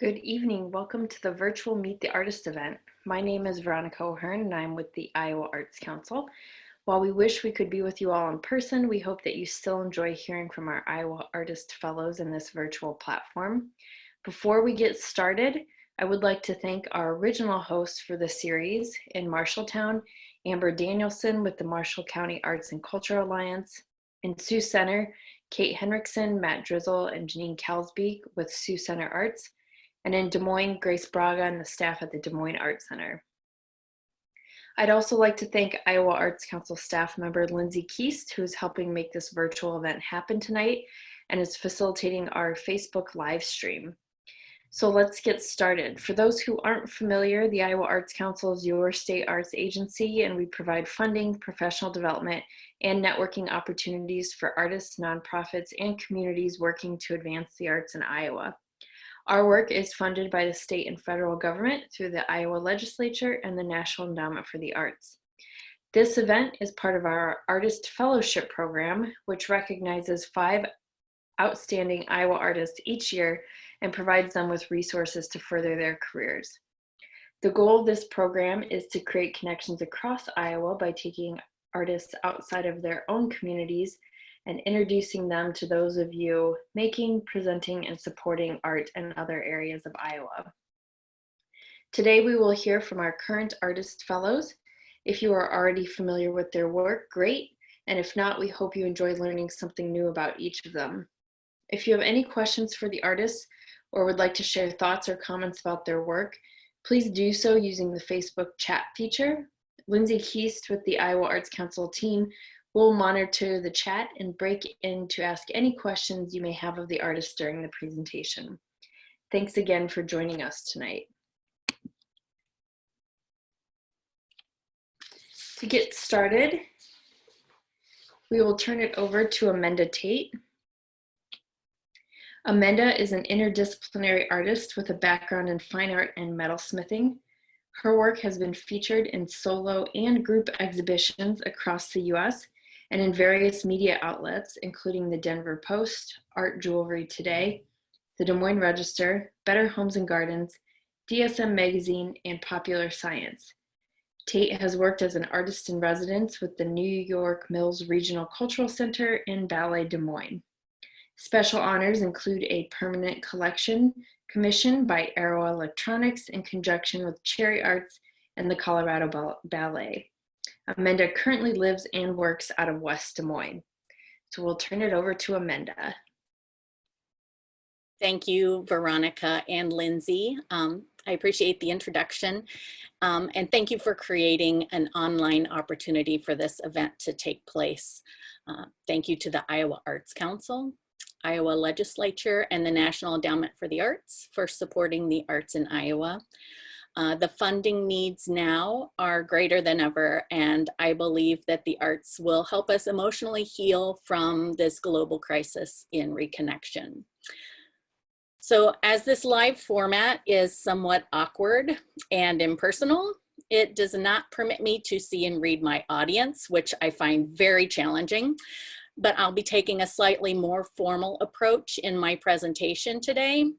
Good evening. Welcome to the virtual Meet the Artist event. My name is Veronica O'Hearn and I'm with the Iowa Arts Council. While we wish we could be with you all in person, we hope that you still enjoy hearing from our Iowa Artist Fellows in this virtual platform. Before we get started, I would like to thank our original hosts for the series in Marshalltown, Amber Danielson with the Marshall County Arts and Culture Alliance, in Sioux Center, Kate Henriksen, Matt Drizzle, and Janine Calsby with Sioux Center Arts, and in Des Moines, Grace Braga and the staff at the Des Moines Art Center. I'd also like to thank Iowa Arts Council staff member Lindsay Keast, who is helping make this virtual event happen tonight and is facilitating our Facebook live stream. So let's get started. For those who aren't familiar, the Iowa Arts Council is your state arts agency, and we provide funding, professional development, and networking opportunities for artists, nonprofits, and communities working to advance the arts in Iowa. Our work is funded by the state and federal government through the Iowa legislature and the National Endowment for the Arts. This event is part of our Artist Fellowship Program, which recognizes 5 outstanding Iowa artists each year and provides them with resources to further their careers. The goal of this program is to create connections across Iowa by taking artists outside of their own communities and introducing them to those of you making, presenting, and supporting art in other areas of Iowa. Today, we will hear from our current Artist Fellows. If you are already familiar with their work, great. And if not, we hope you enjoy learning something new about each of them. If you have any questions for the artists or would like to share thoughts or comments about their work, please do so using the Facebook chat feature. Lindsay Keast with the Iowa Arts Council team will monitor the chat and break in to ask any questions you may have of the artists during the presentation. Thanks again for joining us tonight. To get started, we will turn it over to Amanda Tate. Amanda is an interdisciplinary artist with a background in fine art and metalsmithing. Her work has been featured in solo and group exhibitions across the US and in various media outlets, including the Denver Post, Art Jewelry Today, the Des Moines Register, Better Homes and Gardens, DSM Magazine, and Popular Science. Tate has worked as an artist in residence with the New York Mills Regional Cultural Center and Ballet Des Moines. Special honors include a permanent collection commissioned by Aero Electronics in conjunction with Cherry Arts and the Colorado Ballet. Amanda currently lives and works out of West Des Moines. So we'll turn it over to Amanda. Thank you, Veronica and Lindsay. I appreciate the introduction, and thank you for creating an online opportunity for this event to take place. Thank you to the Iowa Arts Council, Iowa Legislature, and the National Endowment for the Arts for supporting the arts in Iowa. The funding needs now are greater than ever, and I believe that the arts will help us emotionally heal from this global crisis in reconnection. So as this live format is somewhat awkward and impersonal, it does not permit me to see and read my audience, which I find very challenging, but I'll be taking a slightly more formal approach in my presentation today.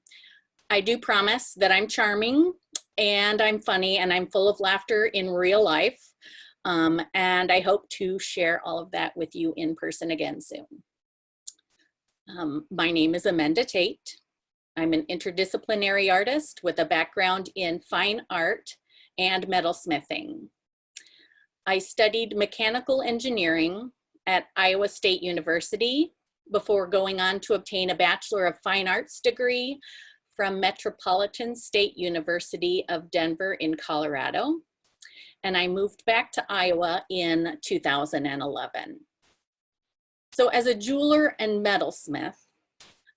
I do promise that I'm charming, and I'm funny, and I'm full of laughter in real life. And I hope to share all of that with you in person again soon. My name is Amanda Tate. I'm an interdisciplinary artist with a background in fine art and metalsmithing. I studied mechanical engineering at Iowa State University before going on to obtain a Bachelor of Fine Arts degree from Metropolitan State University of Denver in Colorado, and I moved back to Iowa in 2011. So as a jeweler and metalsmith,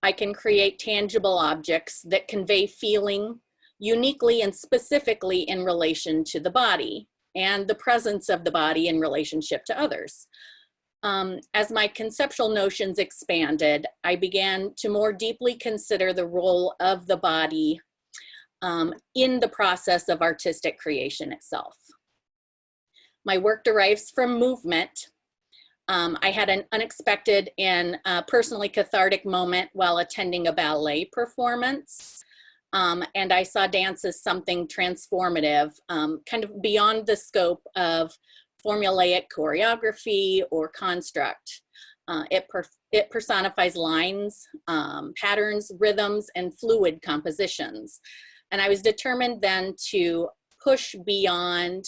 I can create tangible objects that convey feeling uniquely and specifically in relation to the body and the presence of the body in relationship to others. As my conceptual notions expanded, I began to more deeply consider the role of the body in the process of artistic creation itself. My work derives from movement. I had an unexpected and personally cathartic moment while attending a ballet performance. And I saw dance as something transformative, kind of beyond the scope of formulaic choreography or construct. It personifies lines, patterns, rhythms, and fluid compositions. And I was determined then to push beyond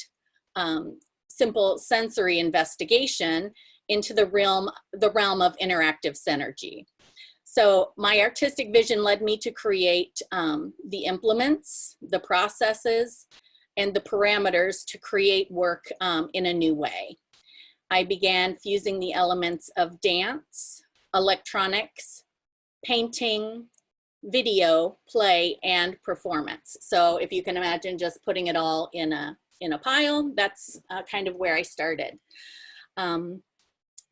simple sensory investigation into the realm of interactive synergy. So my artistic vision led me to create the implements, the processes, and the parameters to create work in a new way. I began fusing the elements of dance, electronics, painting, video, play, and performance. So if you can imagine just putting it all in a pile, that's kind of where I started.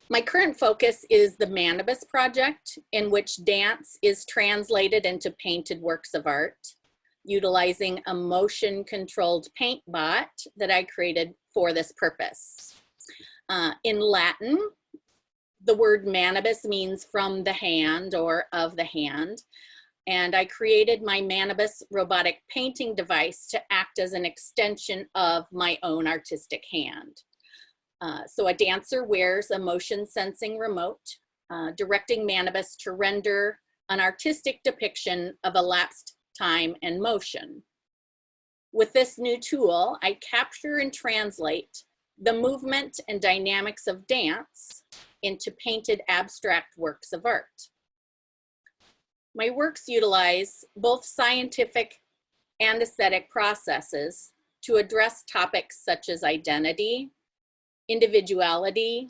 My current focus is the Manibus project, in which dance is translated into painted works of art, utilizing a motion-controlled paint bot that I created for this purpose. In Latin, the word manibus means from the hand or of the hand. And I created my Manibus robotic painting device to act as an extension of my own artistic hand. So a dancer wears a motion sensing remote, directing Manibus to render an artistic depiction of elapsed time and motion. With this new tool, I capture and translate the movement and dynamics of dance into painted abstract works of art. My works utilize both scientific and aesthetic processes to address topics such as identity, individuality,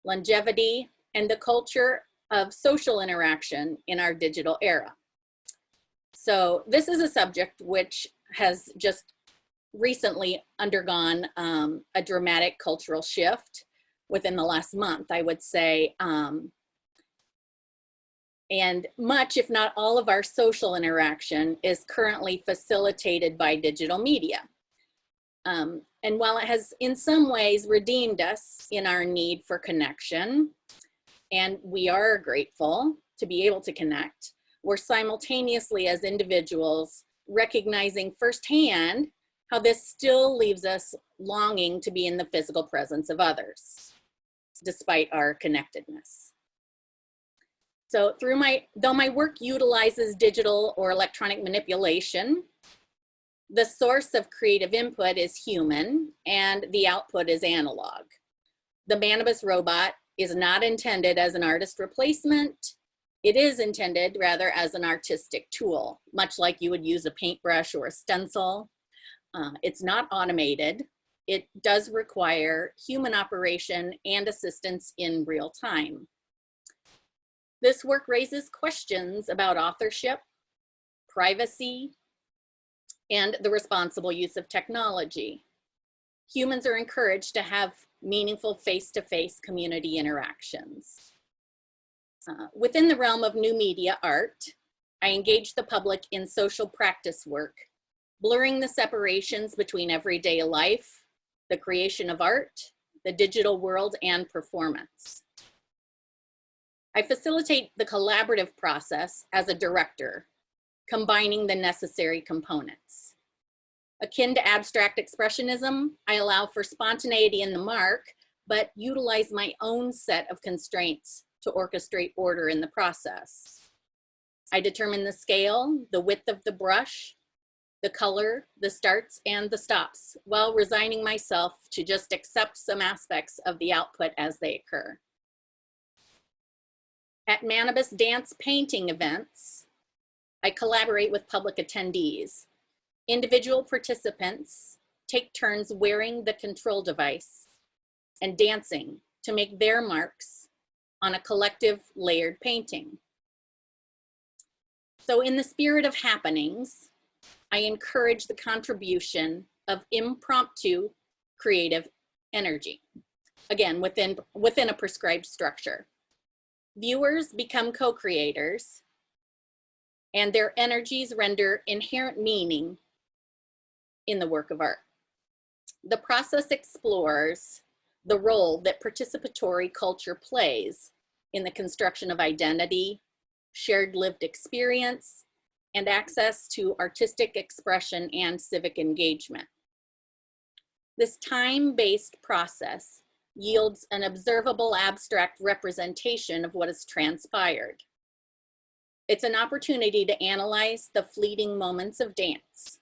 longevity, and the culture of social interaction in our digital era. So this is a subject which has just recently undergone a dramatic cultural shift within the last month, I would say. And much, if not all, of our social interaction is currently facilitated by digital media. And while it has in some ways redeemed us in our need for connection, and we are grateful to be able to connect, we're simultaneously as individuals recognizing firsthand how this still leaves us longing to be in the physical presence of others, despite our connectedness. So though my work utilizes digital or electronic manipulation, the source of creative input is human and the output is analog. The Manibus robot is not intended as an artist replacement. It is intended rather as an artistic tool, much like you would use a paintbrush or a stencil. It's not automated. It does require human operation and assistance in real time. This work raises questions about authorship, privacy, and the responsible use of technology. Humans are encouraged to have meaningful face-to-face community interactions. Within the realm of new media art, I engage the public in social practice work, blurring the separations between everyday life, the creation of art, the digital world, and performance. I facilitate the collaborative process as a director, combining the necessary components. Akin to abstract expressionism, I allow for spontaneity in the mark, but utilize my own set of constraints to orchestrate order in the process. I determine the scale, the width of the brush, the color, the starts and the stops, while resigning myself to just accept some aspects of the output as they occur. At Manibus dance painting events, I collaborate with public attendees. Individual participants take turns wearing the control device and dancing to make their marks on a collective layered painting. So in the spirit of happenings, I encourage the contribution of impromptu creative energy, again, within a prescribed structure. Viewers become co-creators, and their energies render inherent meaning in the work of art. The process explores the role that participatory culture plays in the construction of identity, shared lived experience, and access to artistic expression and civic engagement. This time-based process yields an observable abstract representation of what has transpired. It's an opportunity to analyze the fleeting moments of dance.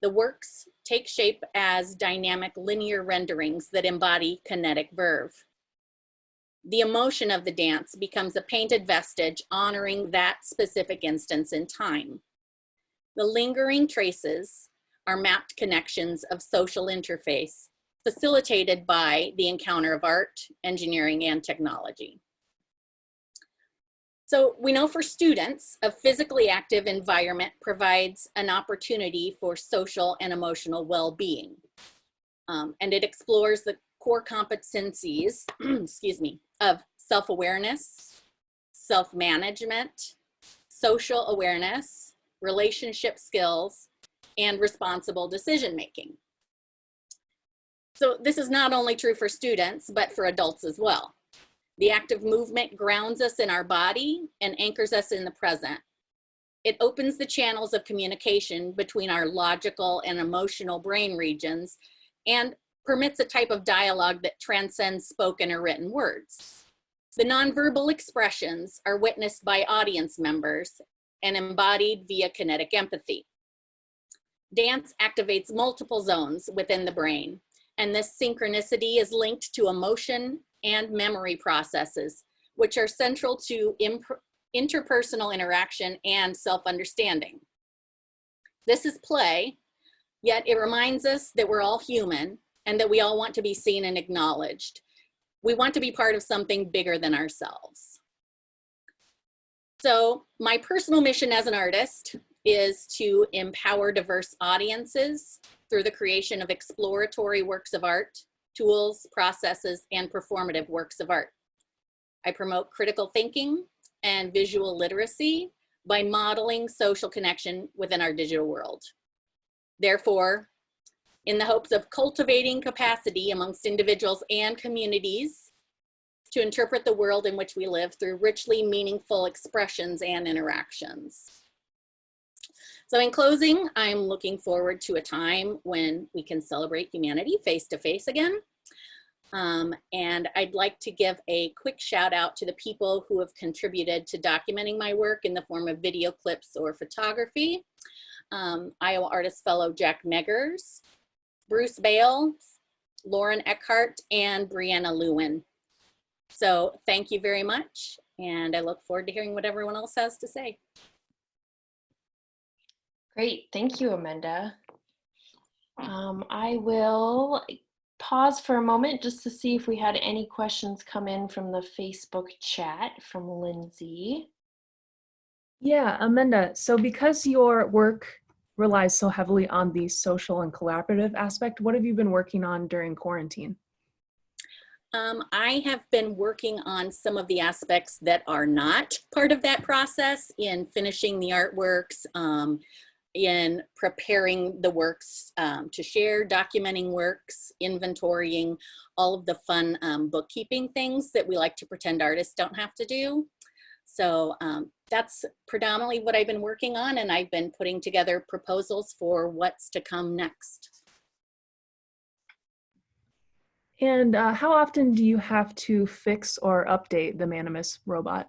The works take shape as dynamic linear renderings that embody kinetic verve. The emotion of the dance becomes a painted vestige honoring that specific instance in time. The lingering traces are mapped connections of social interface facilitated by the encounter of art, engineering, and technology. So we know for students, a physically active environment provides an opportunity for social and emotional well-being. And it explores the core competencies, excuse me, of self-awareness, self-management, social awareness, relationship skills, and responsible decision-making. So this is not only true for students, but for adults as well. The active movement grounds us in our body and anchors us in the present. It opens the channels of communication between our logical and emotional brain regions and permits a type of dialogue that transcends spoken or written words. The nonverbal expressions are witnessed by audience members and embodied via kinetic empathy. Dance activates multiple zones within the brain, and this synchronicity is linked to emotion and memory processes, which are central to interpersonal interaction and self-understanding. This is play, yet it reminds us that we're all human and that we all want to be seen and acknowledged. We want to be part of something bigger than ourselves. So my personal mission as an artist is to empower diverse audiences through the creation of exploratory works of art, tools, processes, and performative works of art. I promote critical thinking and visual literacy by modeling social connection within our digital world. Therefore, in the hopes of cultivating capacity amongst individuals and communities to interpret the world in which we live through richly meaningful expressions and interactions. So in closing, I'm looking forward to a time when we can celebrate humanity face to face again. And I'd like to give a quick shout out to the people who have contributed to documenting my work in the form of video clips or photography. Iowa Artist Fellow Jack Meggers, Bruce Bale, Lauren Eckhart, and Brianna Lewin. So thank you very much, and I look forward to hearing what everyone else has to say. Great, thank you, Amanda. I will pause for a moment just to see if we had any questions come in from the Facebook chat from Lindsay. Yeah, Amanda, so because your work relies so heavily on the social and collaborative aspect, what have you been working on during quarantine? I have been working on some of the aspects that are not part of that process in finishing the artworks, in preparing the works to share, documenting works, inventorying, all of the fun bookkeeping things that we like to pretend artists don't have to do. So that's predominantly what I've been working on, and I've been putting together proposals for what's to come next. And how often do you have to fix or update the Manimus robot?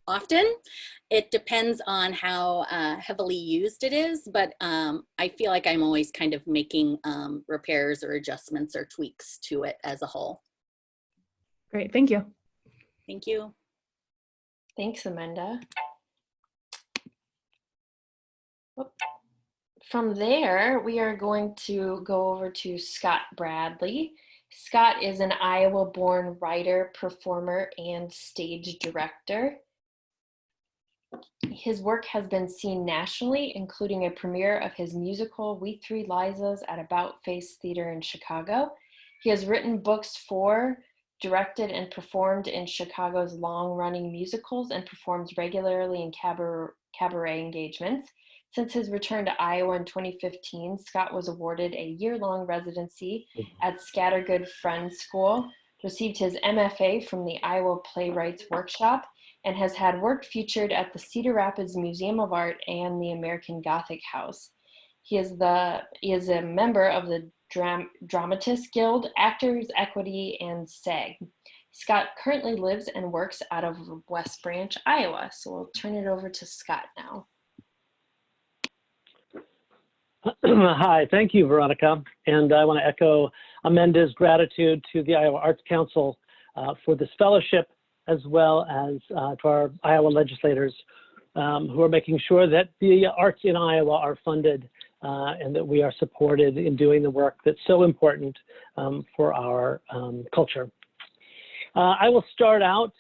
Often. It depends on how heavily used it is, but I feel like I'm always kind of making repairs or adjustments or tweaks to it as a whole. Great, thank you. Thank you. Thanks, Amanda. From there, we are going to go over to Scott Bradley. Scott is an Iowa-born writer, performer, and stage director. His work has been seen nationally, including a premiere of his musical We Three Lizas at About Face Theater in Chicago. He has written books for, directed, and performed in Chicago's long-running musicals and performs regularly in cabaret engagements. Since his return to Iowa in 2015, Scott was awarded a year-long residency at Scattergood Friends School, received his MFA from the Iowa Playwrights Workshop, and has had work featured at the Cedar Rapids Museum of Art and the American Gothic House. He is a member of the Dramatists Guild, Actors Equity, and SAG. Scott currently lives and works out of West Branch, Iowa. So we'll turn it over to Scott now. Hi, thank you, Veronica. And I want to echo Amenda's gratitude to the Iowa Arts Council for this fellowship, as well as to our Iowa legislators who are making sure that the arts in Iowa are funded and that we are supported in doing the work that's so important for our culture. I will start out.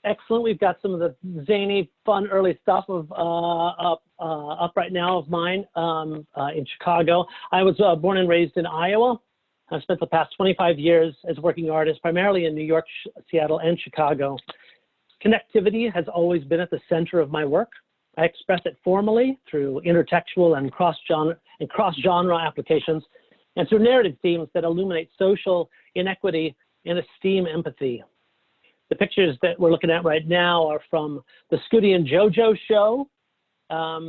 Excellent. We've got some of the zany, fun, early stuff up right now of mine in Chicago. I was born and raised in Iowa. I've spent the past 25 years as a working artist, primarily in New York, Seattle, and Chicago. Connectivity has always been at the center of my work. I express it formally through intertextual and cross-genre applications, and through narrative themes that illuminate social inequity and esteem empathy. The pictures that we're looking at right now are from the Scooty and JoJo show.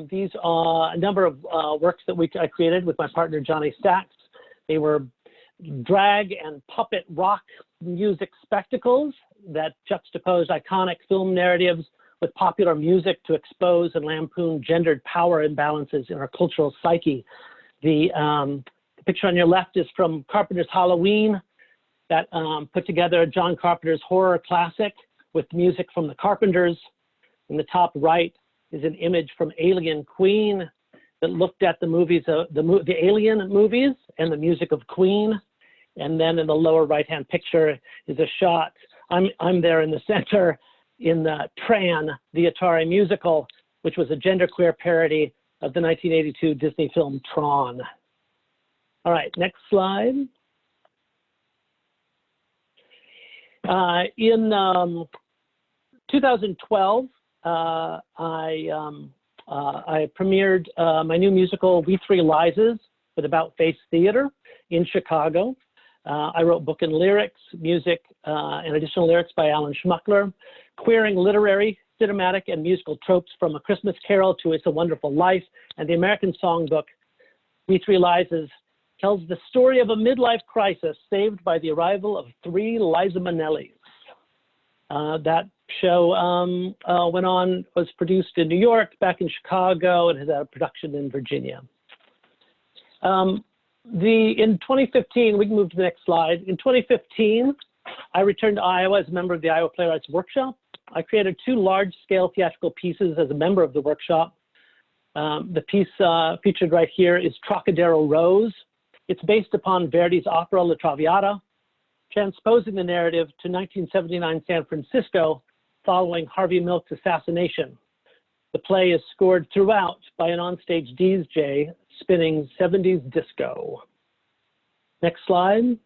These are a number of works that I created with my partner, Johnny Sachs. They were drag and puppet rock music spectacles that juxtaposed iconic film narratives with popular music to expose and lampoon gendered power imbalances in our cultural psyche. The picture on your left is from Carpenter's Halloween, that put together John Carpenter's horror classic with music from the Carpenters. In the top right is an image from Alien Queen that looked at the movies, the Alien movies and the music of Queen. And then in the lower right-hand picture is a shot. I'm there in the center in the Tran, the Atari musical, which was a genderqueer parody of the 1982 Disney film Tron. All right, next slide. In 2012, I premiered my new musical, We Three Lises, with About Face Theater in Chicago. I wrote book and lyrics, music, and additional lyrics by Alan Schmuckler, queering literary, cinematic, and musical tropes from A Christmas Carol to It's a Wonderful Life, and the American songbook, We Three Lises, tells the story of a midlife crisis saved by the arrival of three Liza Minnellis. That show was produced in New York, back in Chicago, and has had a production in Virginia. In 2015, we can move to the next slide. In 2015, I returned to Iowa as a member of the Iowa Playwrights Workshop. I created two large-scale theatrical pieces as a member of the workshop. The piece featured right here is Trocadero Rose. It's based upon Verdi's opera La Traviata, transposing the narrative to 1979 San Francisco following Harvey Milk's assassination. The play is scored throughout by an onstage DJ spinning 70s disco. Next slide.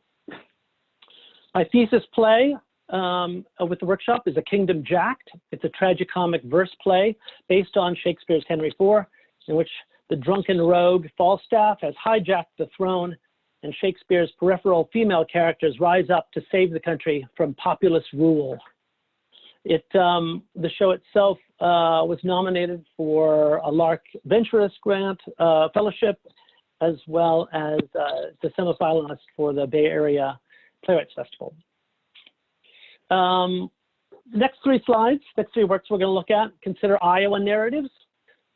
My thesis play with the workshop is A Kingdom Jacked. It's a tragicomic verse play based on Shakespeare's Henry IV, in which the drunken rogue Falstaff has hijacked the throne, and Shakespeare's peripheral female characters rise up to save the country from populist rule. The show itself was nominated for a Lark Venturist Grant Fellowship, as well as the semifinalist for the Bay Area Playwrights Festival. Next three slides, next three works we're going to look at, consider Iowa narratives.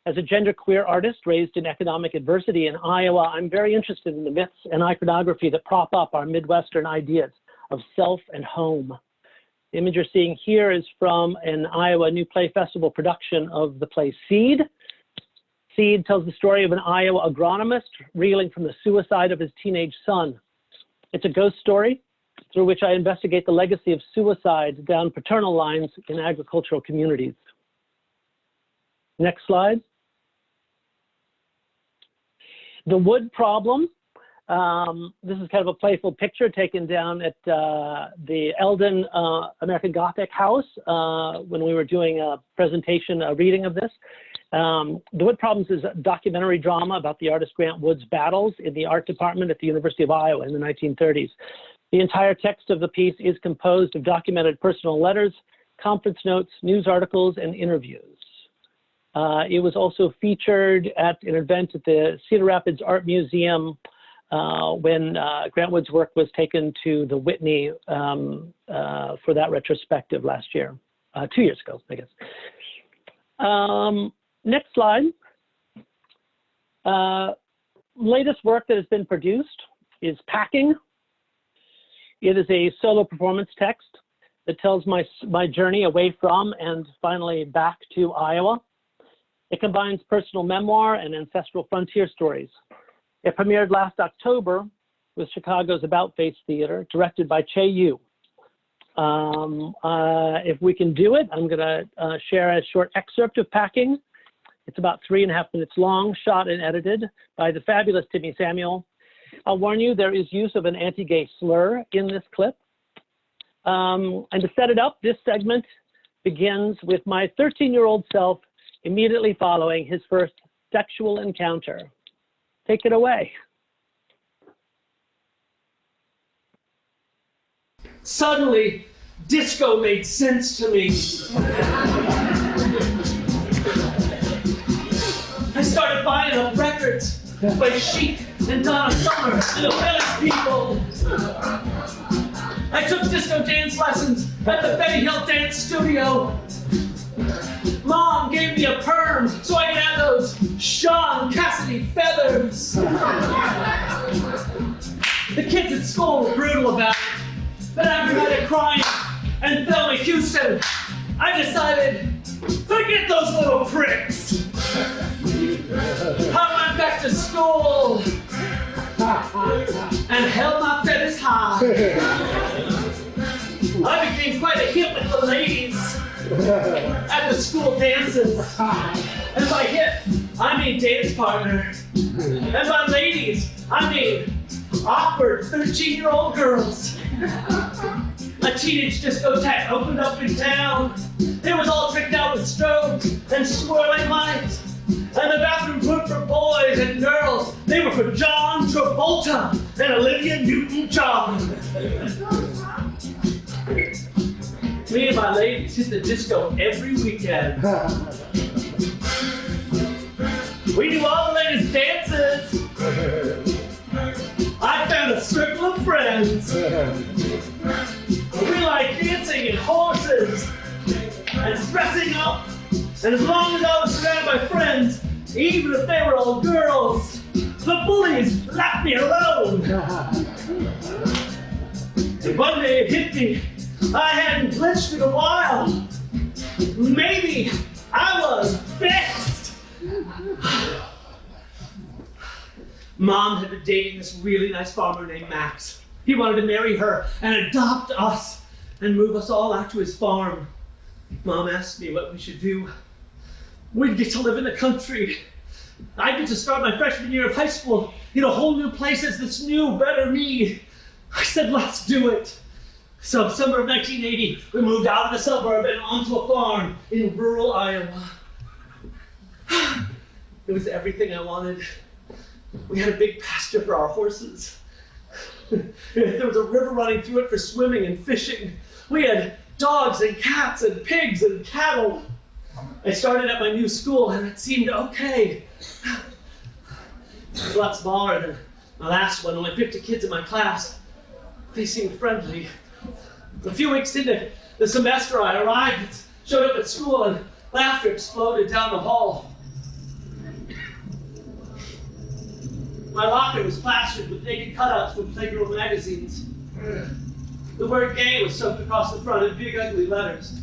As a genderqueer artist raised in economic adversity in Iowa, I'm very interested in the myths and iconography that prop up our Midwestern ideas of self and home. The image you're seeing here is from an Iowa New Play Festival production of the play Seed. Seed tells the story of an Iowa agronomist reeling from the suicide of his teenage son. It's a ghost story through which I investigate the legacy of suicide down paternal lines in agricultural communities. Next slide. The wood problem. This is kind of a playful picture taken down at the Eldon American Gothic House when we were doing a presentation, a reading of this. The Wood Problems is a documentary drama about the artist Grant Wood's battles in the art department at the University of Iowa in the 1930s. The entire text of the piece is composed of documented personal letters conference notes, news articles, and interviews. It was also featured at an event at the Cedar Rapids Art Museum when Grant Wood's work was taken to the Whitney for that retrospective last year, 2 years ago, I guess. Next slide. Latest work that has been produced is Packing. It is a solo performance text that tells my journey away from and finally back to Iowa. It combines personal memoir and ancestral frontier stories. It premiered last October with Chicago's About Face Theater, directed by Che Yu. If we can do it, I'm gonna share a short excerpt of Packing. It's about 3.5 minutes long, shot and edited by the fabulous Timmy Samuel. I'll warn you, there is use of an anti-gay slur in this clip. And to set it up, this segment begins with my 13-year-old self immediately following his first sexual encounter. Take it away. Suddenly, disco made sense to me. I started buying up records by Chic and Donna Summer and the Village People. I took disco dance lessons at the Betty Hill Dance Studio. Mom gave me a perm so I could have those Sean Cassidy feathers. The kids at school were brutal about it. But after that crying and Thelma Houston, I decided, forget those little pricks. I went back to school and held my feathers high. I became quite a hit with the ladies at the school dances. And by hit, I mean dance partner. And by ladies, I mean awkward 13-year-old girls. A teenage discotheque opened up in town. It was all tricked out with strobes and swirling lights. And the bathrooms weren't for boys and girls. They were for John Travolta and Olivia Newton-John. Me and my ladies hit the disco every weekend. We knew all the latest dances. I found a circle of friends. We like dancing and horses and dressing up. And as long as I was surrounded by friends, even if they were all girls, the bullies left me alone. And one day it hit me. I hadn't glitched in a while. Maybe I was fixed. Mom had been dating this really nice farmer named Max. He wanted to marry her and adopt us and move us all out to his farm. Mom asked me what we should do. We'd get to live in the country. I'd get to start my freshman year of high school in a whole new place as this new, better me. I said, let's do it. So summer of 1980, we moved out of the suburb and onto a farm in rural Iowa. It was everything I wanted. We had a big pasture for our horses. There was a river running through it for swimming and fishing. We had dogs and cats and pigs and cattle. I started at my new school and it seemed okay. It was a lot smaller than my last one, only 50 kids in my class. They seemed friendly. A few weeks into the semester, I arrived, showed up at school, and laughter exploded down the hall. My locker was plastered with naked cutouts from Playgirl magazines. The word gay was soaked across the front in big, ugly letters.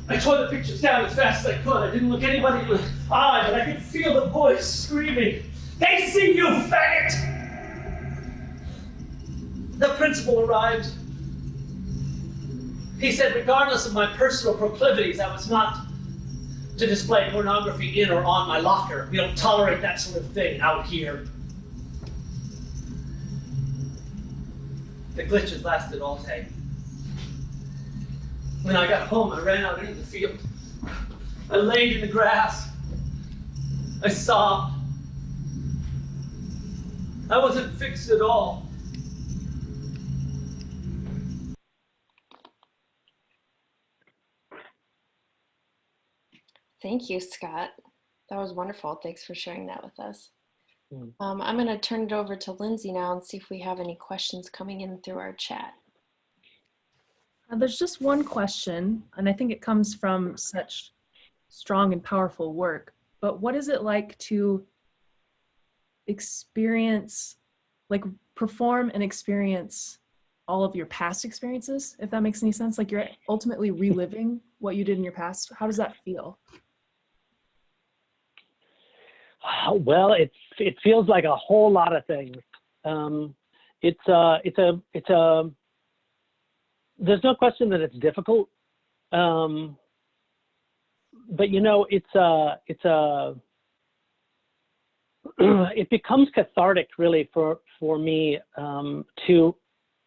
I tore the pictures down as fast as I could. I didn't look anybody in the eye, but I could feel the voice screaming, "They see you, faggot!" The principal arrived. He said, regardless of my personal proclivities, I was not to display pornography in or on my locker. We don't tolerate that sort of thing out here. The glitches lasted all day. When I got home, I ran out into the field. I laid in the grass. I sobbed. I wasn't fixed at all. Thank you, Scott. That was wonderful. Thanks for sharing that with us. Mm. I'm going to turn it over to Lindsay now and see if we have any questions coming in through our chat. There's just one question, and I think it comes from such strong and powerful work, but what is it like to experience, like perform and experience all of your past experiences, if that makes any sense? Like you're ultimately reliving what you did in your past. How does that feel? Well, it feels like a whole lot of things. There's no question that it's difficult. But you know, it becomes cathartic really for me to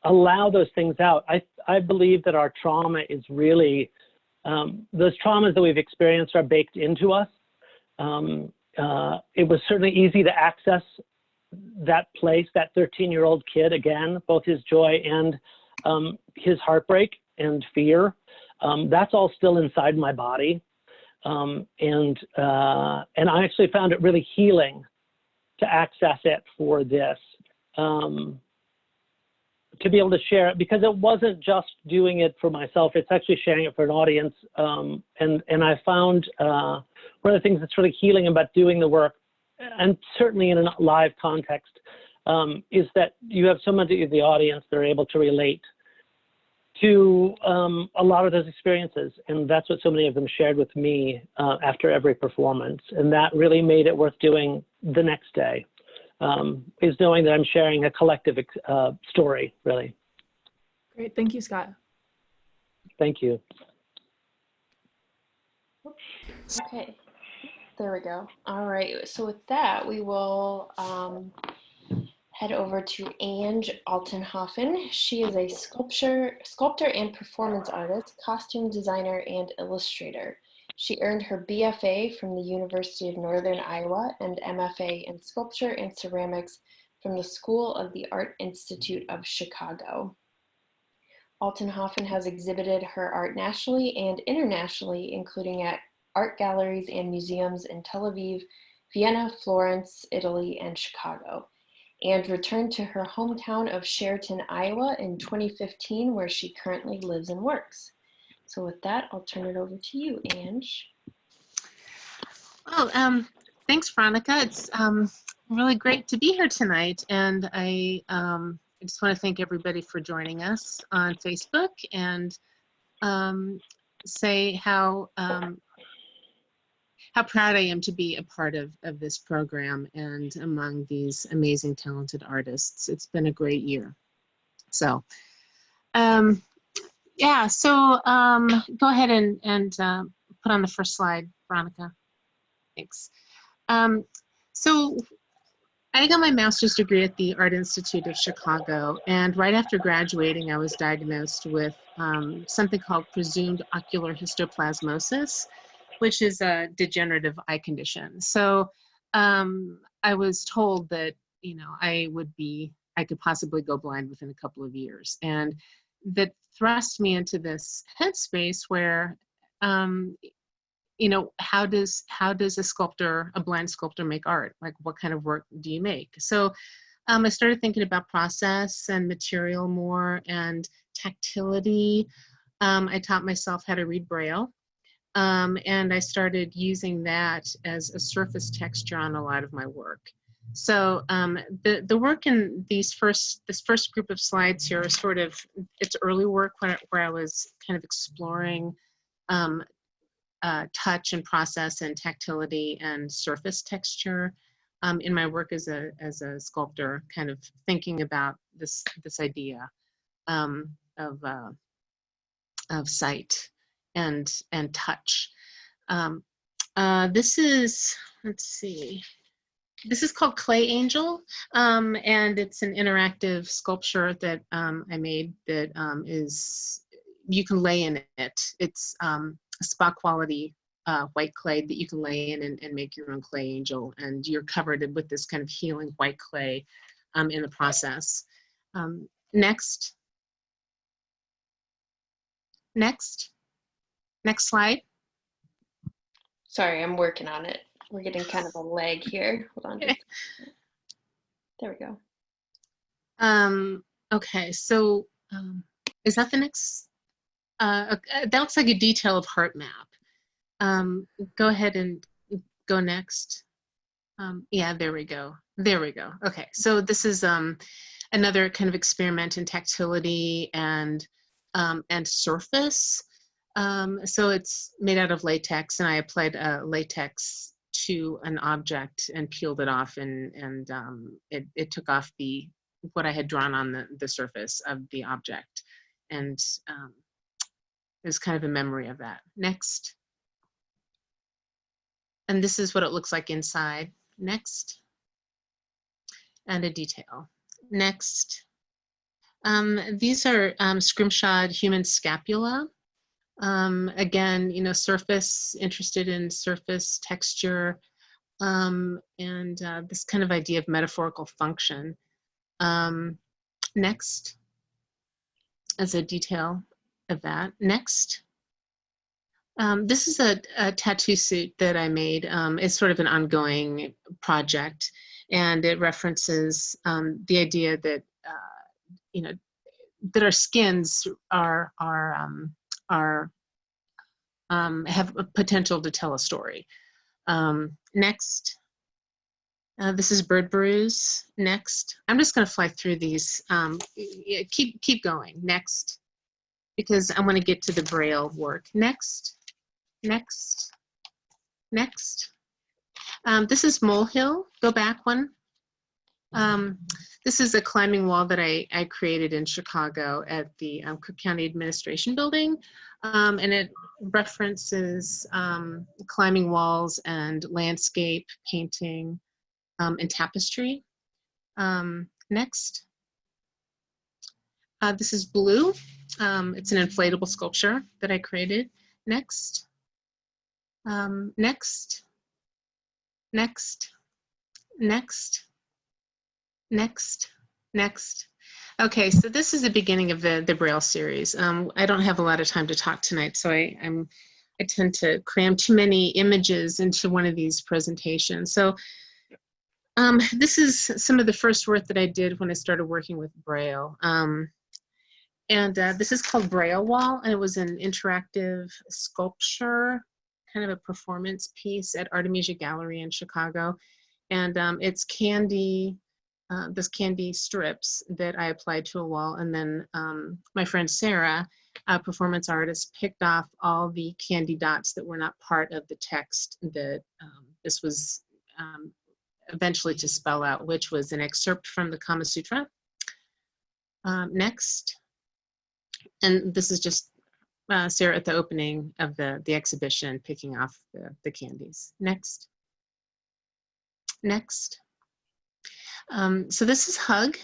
allow those things out. I believe that our trauma is really, those traumas that we've experienced are baked into us. It was certainly easy to access that place, that 13-year-old kid again, both his joy and his heartbreak and fear. That's all still inside my body. And I actually found it really healing to access it for this, to be able to share it, because it wasn't just doing it for myself, it's actually sharing it for an audience. And I found one of the things that's really healing about doing the work, and certainly in a live context, is that you have so much of the audience that are able to relate to a lot of those experiences. And that's what so many of them shared with me after every performance. And that really made it worth doing the next day, is knowing that I'm sharing a collective story, really. Great, thank you, Scott. Thank you. Okay, there we go. All right, so with that, we will head over to Ange Altenhofen. She is a sculptor and performance artist, costume designer, and illustrator. She earned her BFA from the University of Northern Iowa and MFA in sculpture and ceramics from the School of the Art Institute of Chicago. Altenhofen has exhibited her art nationally and internationally, including at art galleries and museums in Tel Aviv, Vienna, Florence, Italy, and Chicago, and returned to her hometown of Sheraton, Iowa in 2015, where she currently lives and works. So with that, I'll turn it over to you, Ange. Well, thanks, Veronica. It's really great to be here tonight, and I just want to thank everybody for joining us on Facebook, and say how proud I am to be a part of this program and among these amazing, talented artists. It's been a great year. So, yeah, so go ahead and put on the first slide, Veronica. Thanks. So I got my master's degree at the Art Institute of Chicago, and right after graduating, I was diagnosed with something called presumed ocular histoplasmosis, which is a degenerative eye condition. So I was told that, you know, I could possibly go blind within a couple of years. And that thrust me into this headspace where, you know, how does a blind sculptor make art? Like, what kind of work do you make? So I started thinking about process and material more, and tactility. I taught myself how to read Braille. And I started using that as a surface texture on a lot of my work. So the work in this first group of slides here is sort of, it's early work where I was kind of exploring touch and process and tactility and surface texture in my work as a sculptor, kind of thinking about this idea of sight and touch. This is, let's see, this is called Clay Angel, and it's an interactive sculpture that I made that is, you can lay in it. It's a spa quality white clay that you can lay in and make your own clay angel, and you're covered with this kind of healing white clay in the process. Next slide. Sorry, I'm working on it. We're getting kind of a lag here. Hold on. Okay. There we go. Okay, so is that the next? That looks like a detail of heart map. Go ahead and go next. Yeah, there we go. There we go. Okay, so this is another kind of experiment in tactility and surface. So it's made out of latex, and I applied latex to an object and peeled it off, and it took off what I had drawn on the surface of the object, and there's kind of a memory of that. Next. And this is what it looks like inside. Next. And a detail. Next. These are scrimshawed human scapula. Again, you know, surface, interested in surface texture, and this kind of idea of metaphorical function. Next, as a detail of that. Next. This is a tattoo suit that I made. It's sort of an ongoing project, and it references the idea that you know, that our skins have a potential to tell a story. Next, this is bird bruise. Next, I'm just going to fly through these. Keep going. Next, because I want to get to the Braille work. Next, next, next. This is Molehill. Go back one. This is a climbing wall that I created in Chicago at the Cook County Administration Building, and it references climbing walls and landscape painting and tapestry. Next. This is Blue. It's an inflatable sculpture that I created. Next. Next. Next. Next. Next, next. Okay, so this is the beginning of the Braille series. I don't have a lot of time to talk tonight, so I tend to cram too many images into one of these presentations. So this is some of the first work that I did when I started working with Braille. This is called Braille Wall, and it was an interactive sculpture, kind of a performance piece at Artemisia Gallery in Chicago. And it's candy, this candy strips that I applied to a wall, and then my friend Sarah, a performance artist, picked off all the candy dots that were not part of the text that this was eventually to spell out, which was an excerpt from the Kama Sutra. Next, and this is just Sarah at the opening of the exhibition picking off the candies. Next. Next. So this is Hug.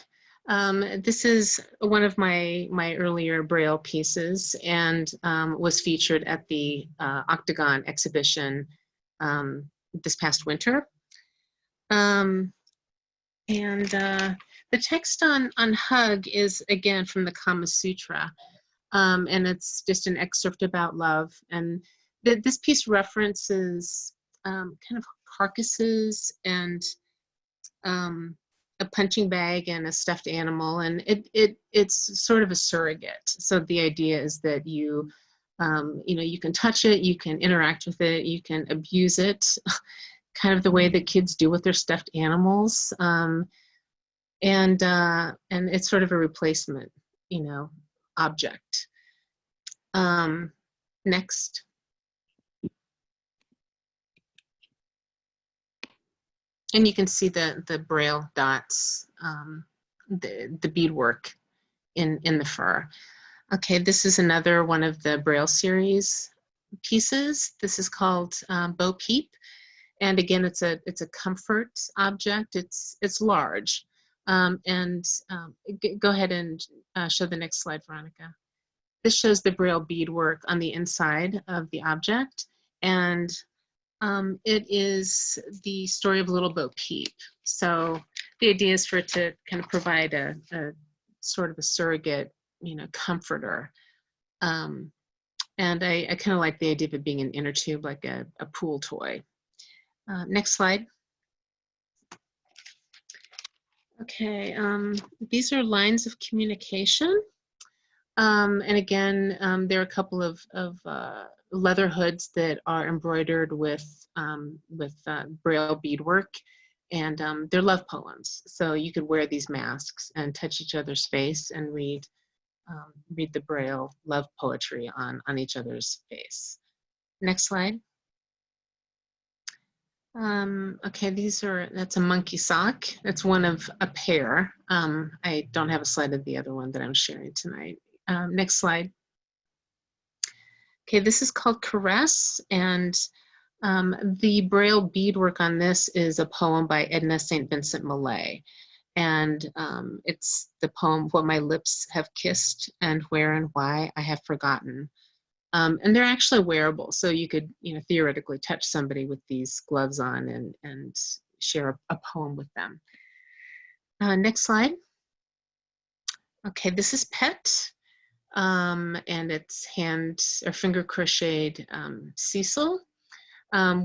This is one of my earlier Braille pieces, and was featured at the Octagon exhibition this past winter. The text on Hug is again from the Kama Sutra, and it's just an excerpt about love. And this piece references kind of carcasses and a punching bag and a stuffed animal, and it's sort of a surrogate. So the idea is that you you can touch it, you can interact with it, you can abuse it, kind of the way that kids do with their stuffed animals, and it's sort of a replacement, object. Next. And you can see the Braille dots, the beadwork in the fur. Okay, this is another one of the Braille series pieces. This is called Bo Peep, and again, it's a comfort object. It's large, go ahead and show the next slide, Veronica. This shows the Braille beadwork on the inside of the object, and it is the story of Little Bo Peep. So the idea is for it to kind of provide a sort of a surrogate, comforter And I kind of like the idea of it being an inner tube, like a pool toy. Next slide. Okay, these are lines of communication. And again, there are a couple of leather hoods that are embroidered with Braille beadwork, and they're love poems. So you could wear these masks and touch each other's face and read the Braille love poetry on each other's face. Next slide. Okay, that's a monkey sock. That's one of a pair. I don't have a slide of the other one that I'm sharing tonight. Next slide. Okay, this is called Caress, and the Braille beadwork on this is a poem by Edna St. Vincent Millay. And it's the poem, What My Lips Have Kissed and Where and Why I Have Forgotten. And they're actually wearable, so you could, theoretically touch somebody with these gloves on and share a poem with them. Next slide. Okay, this is Pet, and it's hand or finger crocheted Cecil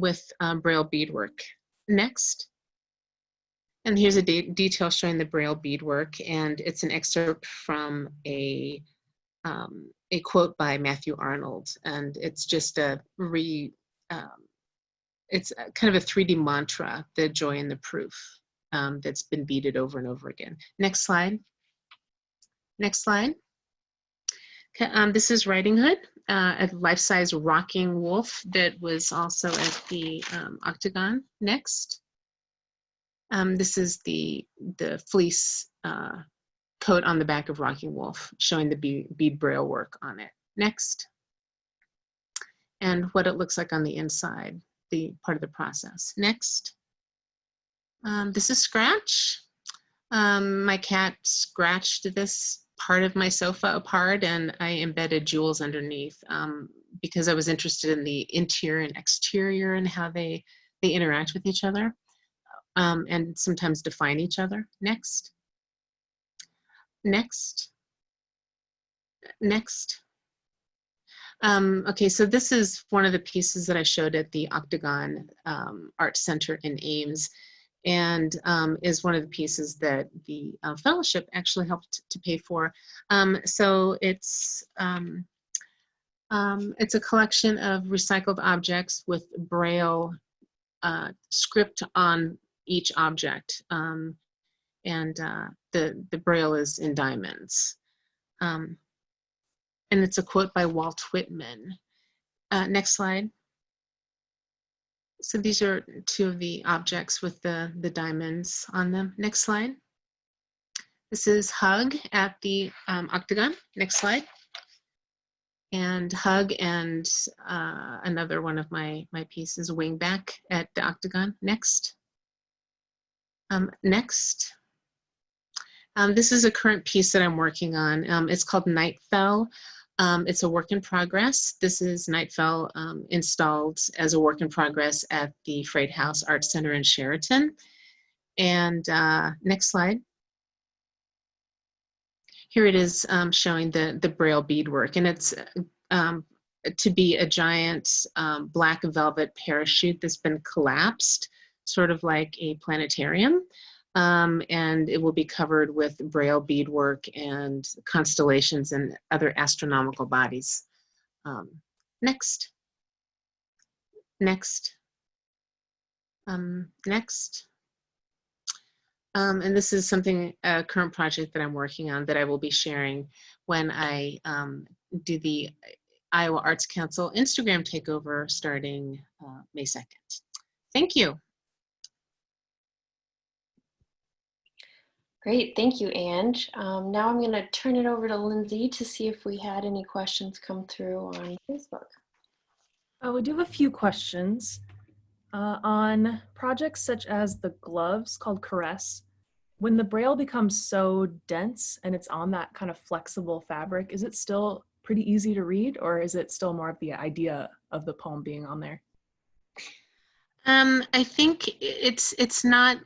with Braille beadwork. Next. And here's a detail showing the Braille beadwork, and it's an excerpt from a quote by Matthew Arnold, and it's just it's kind of a 3D mantra, the joy in the proof, that's been beaded over and over again. Next slide. Next slide. Okay, this is Riding Hood, a life-size rocking wolf that was also at the Octagon. Next. This is the fleece coat on the back of Rocking Wolf, showing the bead Braille work on it. Next. And what it looks like on the inside, the part of the process. Next. This is Scratch. My cat scratched this part of my sofa apart, and I embedded jewels underneath because I was interested in the interior and exterior and how they interact with each other and sometimes define each other. Next. Next. Next. Okay, so this is one of the pieces that I showed at the Octagon Art Center in Ames, and is one of the pieces that the fellowship actually helped to pay for. So it's a collection of recycled objects with Braille script on each object, and the Braille is in diamonds. And it's a quote by Walt Whitman. Next slide. So these are two of the objects with the diamonds on them. Next slide. This is Hug at the Octagon. Next slide. And Hug and another one of my pieces, Wingback at the Octagon. Next. Next. This is a current piece that I'm working on. It's called Night Fell. It's a work in progress. This is Night Fell installed as a work in progress at the Freight House Art Center in Sheraton. And next slide. Here it is showing the Braille beadwork, and it's to be a giant black velvet parachute that's been collapsed, sort of like a planetarium. And it will be covered with Braille beadwork and constellations and other astronomical bodies. Next. Next. Next. And this is a current project that I'm working on that I will be sharing when I do the Iowa Arts Council Instagram takeover starting May 2nd. Thank you. Great, thank you, Ange. Now I'm going to turn it over to Lindsay to see if we had any questions come through on Facebook. We do have a few questions. On projects such as the gloves called Caress, when the Braille becomes so dense and it's on that kind of flexible fabric, is it still pretty easy to read, or is it still more of the idea of the poem being on there? I think it's not.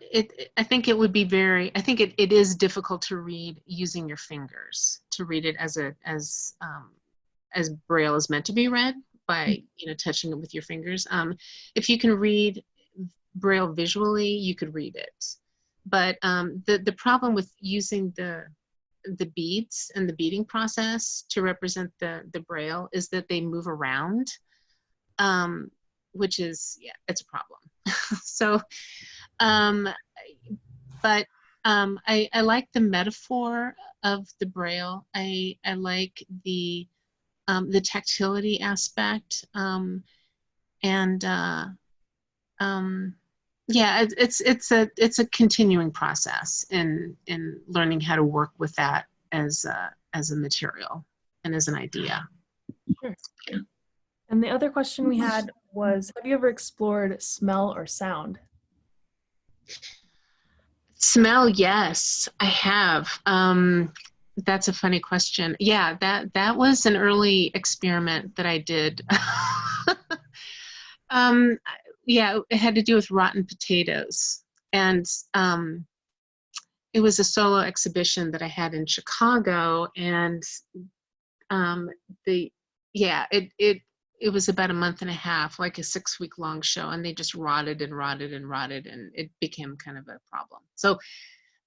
I think it would be very. I think it is difficult to read using your fingers, to read it as as Braille is meant to be read by, touching it with your fingers. If you can read Braille visually, you could read it. But the problem with using the beads and the beading process to represent the Braille is that they move around, which is, it's a problem. So, but I like the metaphor of the Braille. I like the tactility aspect, it's a continuing process in learning how to work with that as a material and as an idea. Sure. And the other question we had was, have you ever explored smell or sound? Smell, yes, I have. That's a funny question. Yeah, that was an early experiment that I did. Yeah, it had to do with rotten potatoes. And it was a solo exhibition that I had in Chicago. And it was about a month and a half, like a 6-week long show. And they just rotted and rotted and rotted. And it became kind of a problem. So,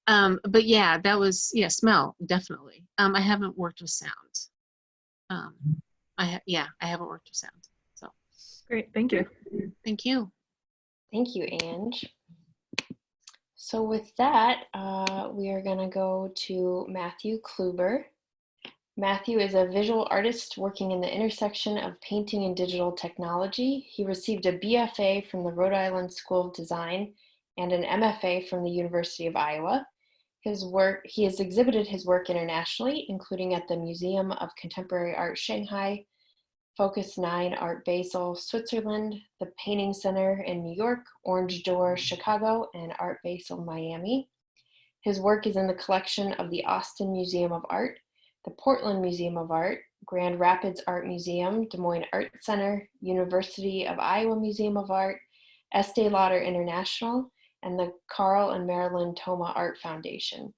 but yeah, that was, smell, definitely. I haven't worked with sound. I haven't worked with sound. So great, thank you. Thank you. Thank you, Ange. So with that, we are going to go to Matthew Kluber. Matthew is a visual artist working in the intersection of painting and digital technology. He received a BFA from the Rhode Island School of Design and an MFA from the University of Iowa. He has exhibited his work internationally, including at the Museum of Contemporary Art Shanghai, Focus 9 Art Basel, Switzerland, the Painting Center in New York, Orange Door, Chicago, and Art Basel, Miami. His work is in the collection of the Austin Museum of Art, the Portland Museum of Art, Grand Rapids Art Museum, Des Moines Art Center, University of Iowa Museum of Art, Estee Lauder International, and the Carl and Marilyn Thoma Art Foundation.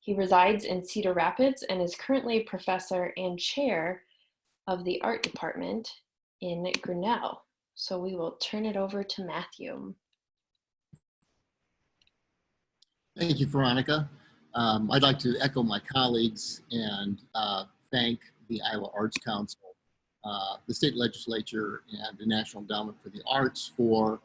He resides in Cedar Rapids and is currently a professor and chair of the art department in Grinnell. So we will turn it over to Matthew. Thank you, Veronica. I'd like to echo my colleagues and thank the Iowa Arts Council, the state legislature, and the National Endowment for the Arts for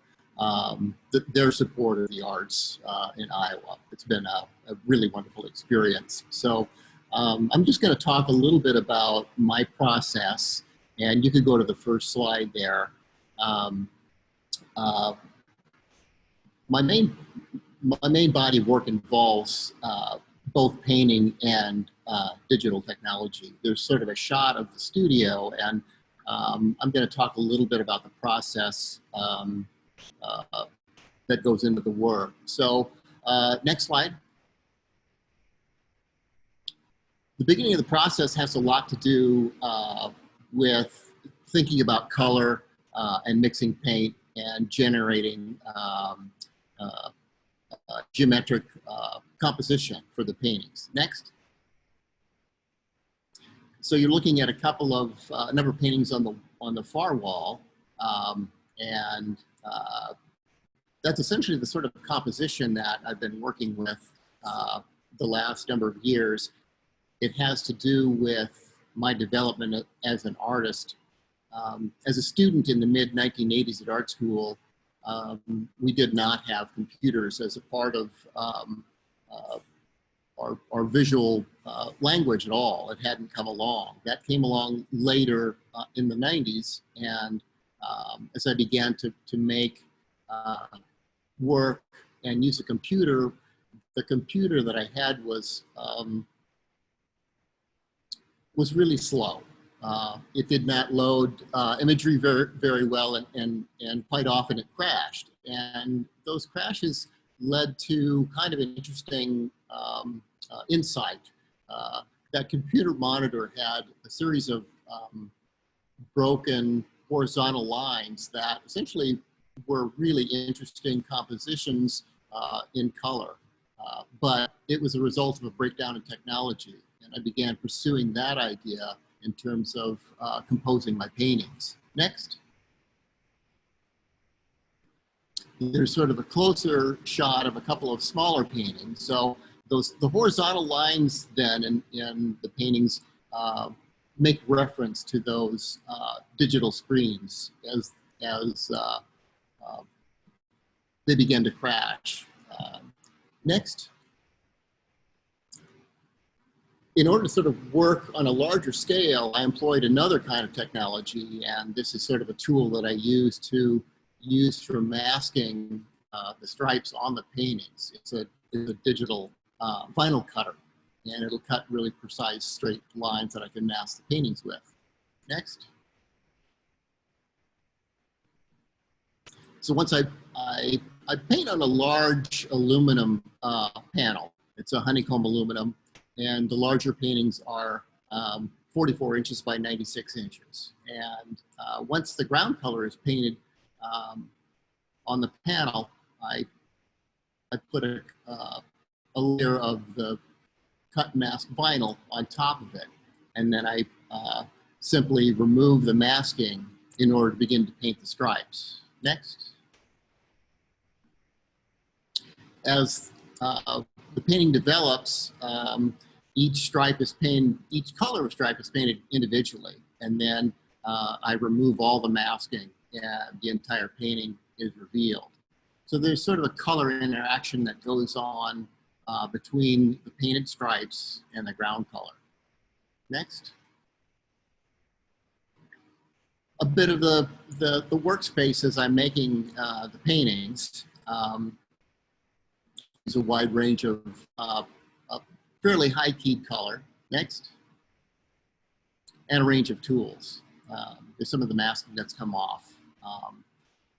their support of the arts in Iowa. It's been a really wonderful experience. So I'm just going to talk a little bit about my process, and you could go to the first slide there. My main body of work involves both painting and digital technology. There's sort of a shot of the studio, and I'm going to talk a little bit about the process that goes into the work. So next slide. The beginning of the process has a lot to do with thinking about color and mixing paint and generating geometric composition for the paintings. Next. So you're looking at a number of paintings on the far wall, and that's essentially the sort of composition that I've been working with the last number of years. It has to do with my development as an artist. As a student in the mid-1980s at art school, we did not have computers as a part of our visual language at all. It hadn't come along. That came along later in the 90s, and as I began to make work and use a computer, the computer that I had was really slow. It did not load imagery very well, and quite often it crashed. And those crashes led to kind of an interesting insight. That computer monitor had a series of broken horizontal lines that essentially were really interesting compositions in color. But it was a result of a breakdown in technology. And I began pursuing that idea in terms of composing my paintings. Next. There's sort of a closer shot of a couple of smaller paintings. So the horizontal lines then in the paintings make reference to those digital screens as they begin to crash. Next. In order to sort of work on a larger scale, I employed another kind of technology, and this is sort of a tool that I use for masking the stripes on the paintings. It's a digital vinyl cutter, and it'll cut really precise straight lines that I can mask the paintings with. Next. So once I paint on a large aluminum panel. It's a honeycomb aluminum, and the larger paintings are 44 inches by 96 inches. And once the ground color is painted on the panel, I put a layer of the cut mask vinyl on top of it. And then I simply remove the masking in order to begin to paint the stripes. Next. As the painting develops, each color of stripe is painted individually. And then I remove all the masking and the entire painting is revealed. So there's sort of a color interaction that goes on between the painted stripes and the ground color. Next. A bit of the workspace as I'm making the paintings. There's a wide range of fairly high-keyed color. Next. And a range of tools. There's some of the masking that's come off.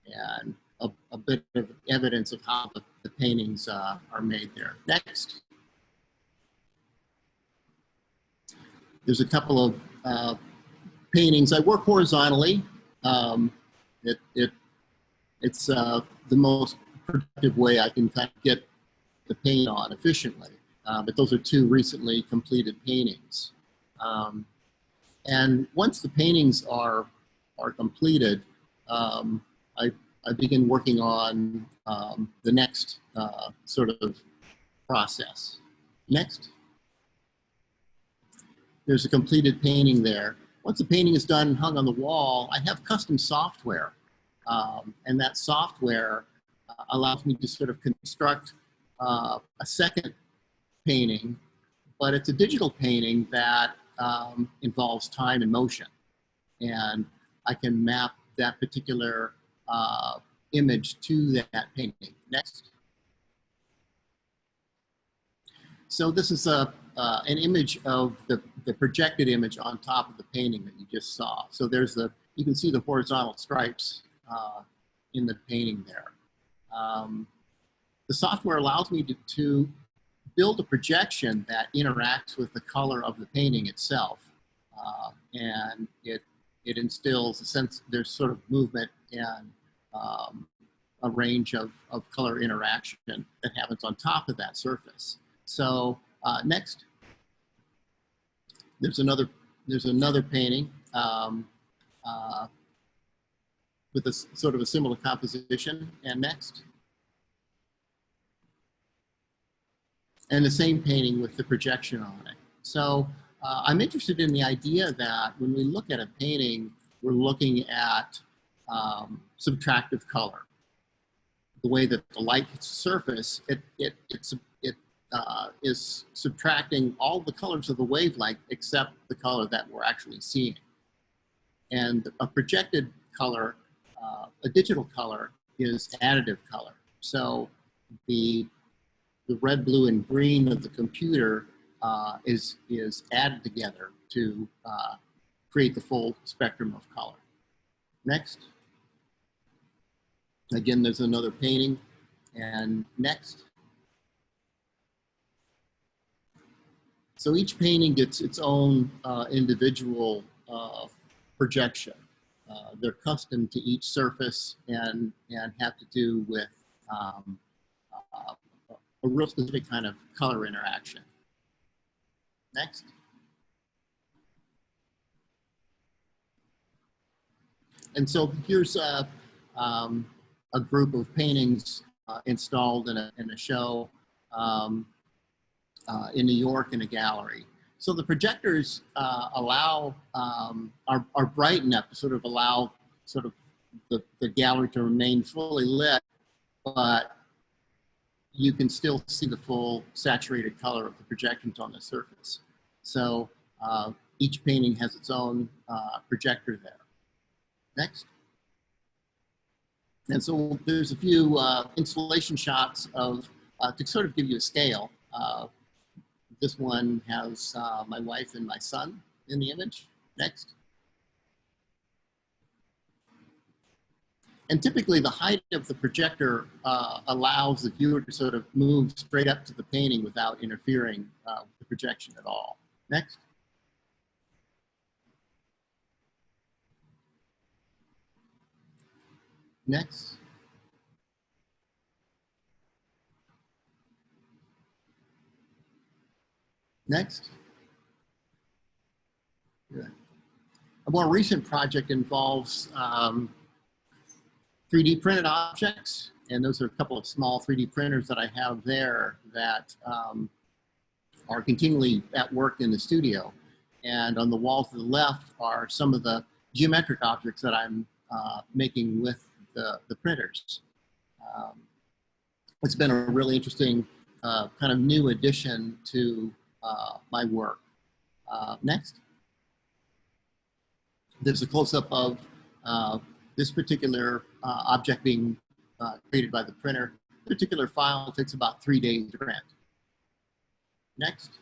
And a bit of evidence of how the paintings are made there. Next. There's a couple of paintings. I work horizontally. It's the most productive way I can kind of get the paint on efficiently. But those are two recently completed paintings. And once the paintings are completed, I begin working on the next sort of process. Next. There's a completed painting there. Once the painting is done and hung on the wall, I have custom software. And that software allows me to sort of construct a second painting, but it's a digital painting that involves time and motion. And I can map that particular image to that painting. Next. So this is an image of the projected image on top of the painting that you just saw. So you can see the horizontal stripes in the painting there. The software allows me to build a projection that interacts with the color of the painting itself. And it instills a sense, there's sort of movement and a range of color interaction that happens on top of that surface. So next, there's another painting with a sort of a similar composition. And next. And the same painting with the projection on it. So I'm interested in the idea that when we look at a painting, we're looking at subtractive color. The way that the light hits the surface, it is subtracting all the colors of the wavelength except the color that we're actually seeing. And a projected color, a digital color, is additive color. So the red, blue, and green of the computer is added together to create the full spectrum of color. Next. Again, there's another painting. And next. So each painting gets its own individual projection. They're custom to each surface and have to do with a real specific kind of color interaction. Next. And so here's a group of paintings installed in a show in New York in a gallery. So the projectors are bright enough to sort of allow sort of the gallery to remain fully lit, but you can still see the full saturated color of the projections on the surface. So each painting has its own projector there. Next. And so there's a few installation shots of, to sort of give you a scale. This one has my wife and my son in the image. Next. And typically the height of the projector allows the viewer to sort of move straight up to the painting without interfering with the projection at all. Next. Next. Next. Good. A more recent project involves 3D printed objects, and those are a couple of small 3D printers that I have there that are continually at work in the studio. And on the wall to the left are some of the geometric objects that I'm making with the printers. It's been a really interesting kind of new addition to my work. Next. There's a close-up of this particular object being created by the printer. This particular file takes about 3 days to print. Next.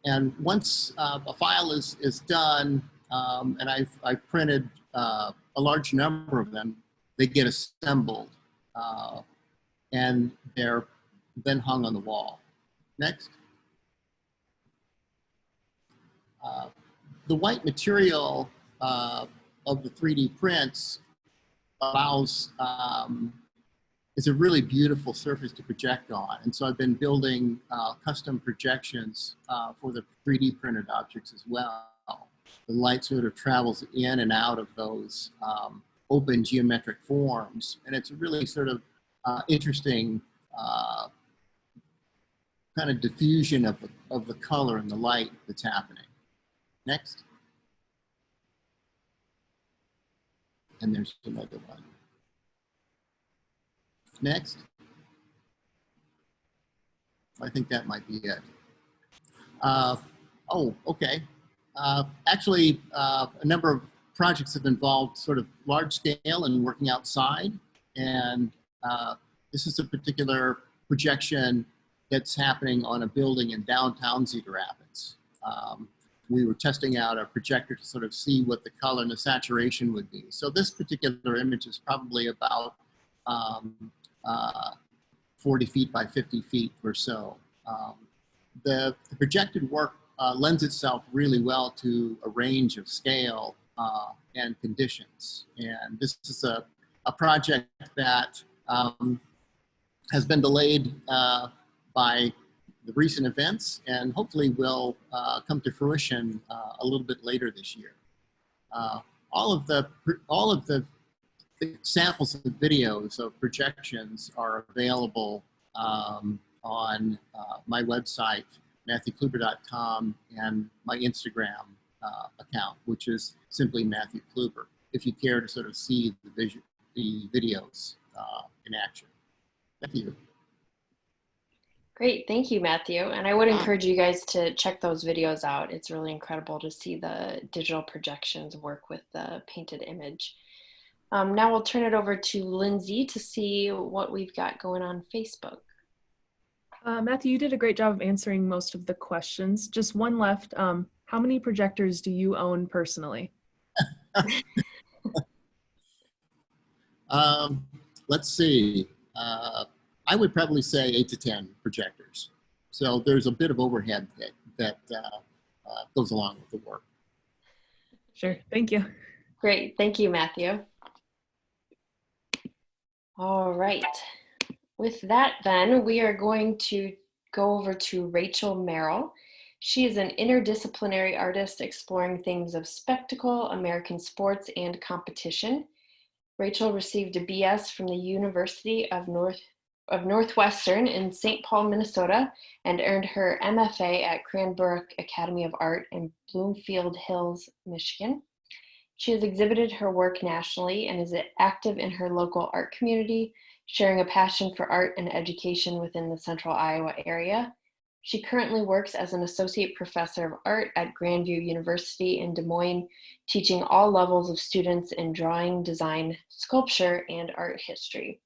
And once a file is done, and I've printed a large number of them, they get assembled and they're then hung on the wall. Next. The white material of the 3D prints allows, it's a really beautiful surface to project on. And so I've been building custom projections for the 3D printed objects as well. The light sort of travels in and out of those open geometric forms. And it's a really sort of interesting kind of diffusion of the color and the light that's happening. Next. And there's another one. Next. I think that might be it. Oh, okay. Actually, a number of projects have involved sort of large scale and working outside. And this is a particular projection that's happening on a building in downtown Cedar Rapids. We were testing out a projector to sort of see what the color and the saturation would be. So this particular image is probably about 40 feet by 50 feet or so. The projected work lends itself really well to a range of scale and conditions. And this is a project that has been delayed by the recent events and hopefully will come to fruition a little bit later this year. All of the samples of videos of projections are available on my website, MatthewKluber.com, and my Instagram account, which is simply Matthew Kluber, if you care to sort of see the videos in action. Thank you. Great, thank you, Matthew. And I would encourage you guys to check those videos out. It's really incredible to see the digital projections work with the painted image. Now we'll turn it over to Lindsay to see what we've got going on Facebook. Matthew, you did a great job of answering most of the questions. Just one left. How many projectors do you own personally? Let's see. I would probably say 8 to 10 projectors. So there's a bit of overhead that goes along with the work. Sure, thank you. Great, thank you, Matthew. All right, with that then, we are going to go over to Rachel Merrill. She is an interdisciplinary artist exploring themes of spectacle, American sports, and competition. Rachel received a BS from the University of Northwestern in St. Paul, Minnesota, and earned her MFA at Cranbrook Academy of Art in Bloomfield Hills, Michigan. She has exhibited her work nationally and is active in her local art community, sharing a passion for art and education within the central Iowa area. She currently works as an associate professor of art at Grandview University in Des Moines, teaching all levels of students in drawing, design, sculpture, and art history.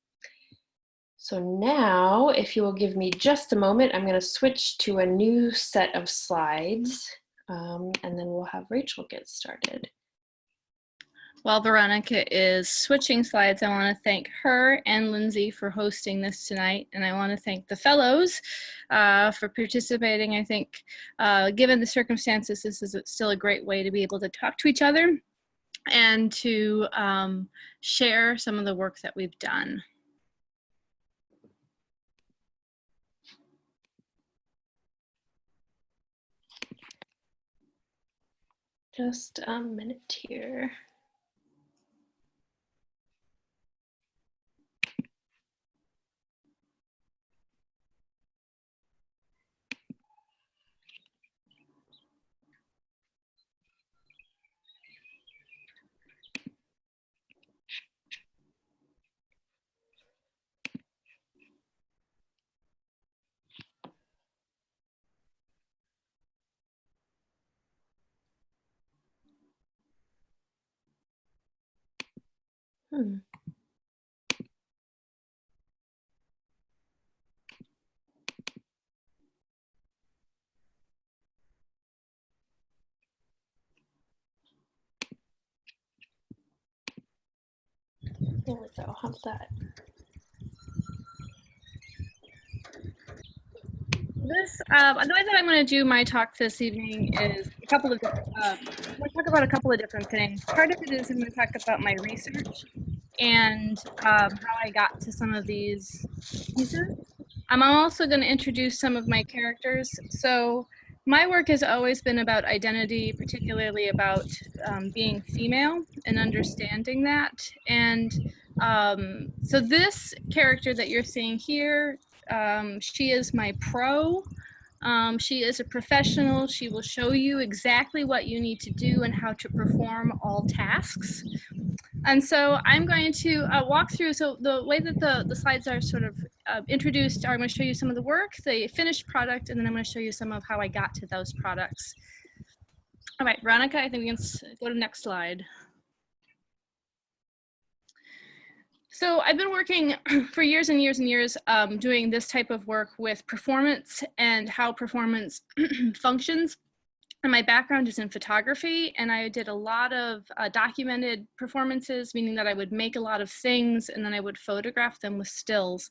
So now, if you will give me just a moment, I'm going to switch to a new set of slides, and then we'll have Rachel get started. While Veronica is switching slides, I want to thank her and Lindsay for hosting this tonight, and I want to thank the fellows for participating. I think given the circumstances, this is still a great way to be able to talk to each other and to share some of the work that we've done. Just a minute here. There we go. How's that? This, the way that I'm going to do my talk this evening is a couple of, I'm going to talk about a couple of different things. Part of it is I'm going to talk about my research and how I got to some of these pieces. I'm also going to introduce some of my characters. So my work has always been about identity, particularly about being female and understanding that. And so this character that you're seeing here, she is my pro. She is a professional. She will show you exactly what you need to do and how to perform all tasks. And so I'm going to walk through, so the way that the slides are sort of introduced are I'm going to show you some of the work, the finished product, and then I'm going to show you some of how I got to those products. All right, Veronica, I think we can go to the next slide. So I've been working for years and years and years doing this type of work with performance and how performance functions. And my background is in photography, and I did a lot of documented performances, meaning that I would make a lot of things and then I would photograph them with stills.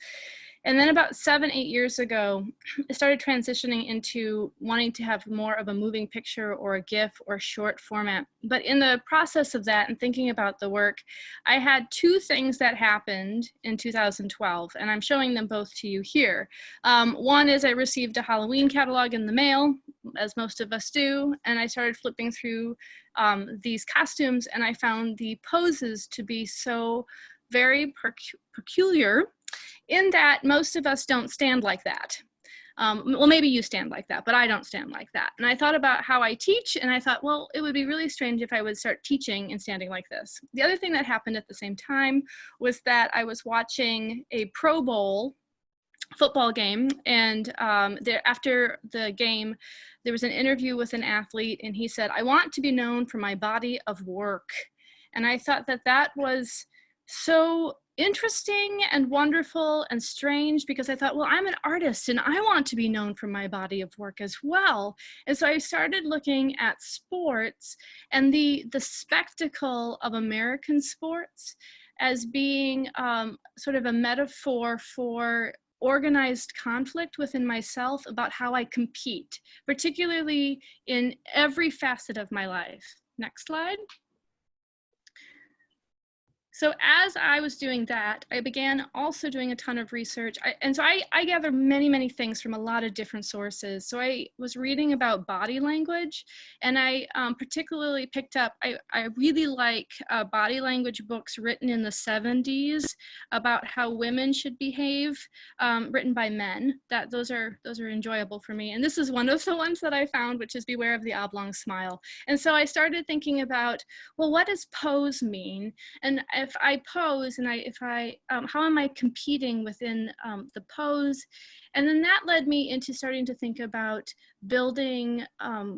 And then about 7-8 years ago, I started transitioning into wanting to have more of a moving picture or a GIF or short format. But in the process of that and thinking about the work, I had two things that happened in 2012, and I'm showing them both to you here. One is I received a Halloween catalog in the mail, as most of us do, and I started flipping through these costumes, and I found the poses to be so very peculiar, in that most of us don't stand like that. Well, maybe you stand like that, but I don't stand like that. And I thought about how I teach, and I thought, well, it would be really strange if I would start teaching and standing like this. The other thing that happened at the same time was that I was watching a Pro Bowl football game, and after the game, there was an interview with an athlete, and he said, "I want to be known for my body of work." And I thought that that was so interesting and wonderful and strange, because I thought, well, I'm an artist and I want to be known for my body of work as well. And so I started looking at sports and the spectacle of American sports as being sort of a metaphor for organized conflict within myself about how I compete, particularly in every facet of my life. Next slide. So as I was doing that, I began also doing a ton of research. I gather many things from a lot of different sources. So I was reading about body language, and I particularly picked up, I really like body language books written in the 70s about how women should behave, written by men. Those are enjoyable for me. And this is one of the ones that I found, which is Beware of the Oblong Smile. And so I started thinking about, well, what does pose mean? And if I pose and how am I competing within the pose? And then that led me into starting to think about building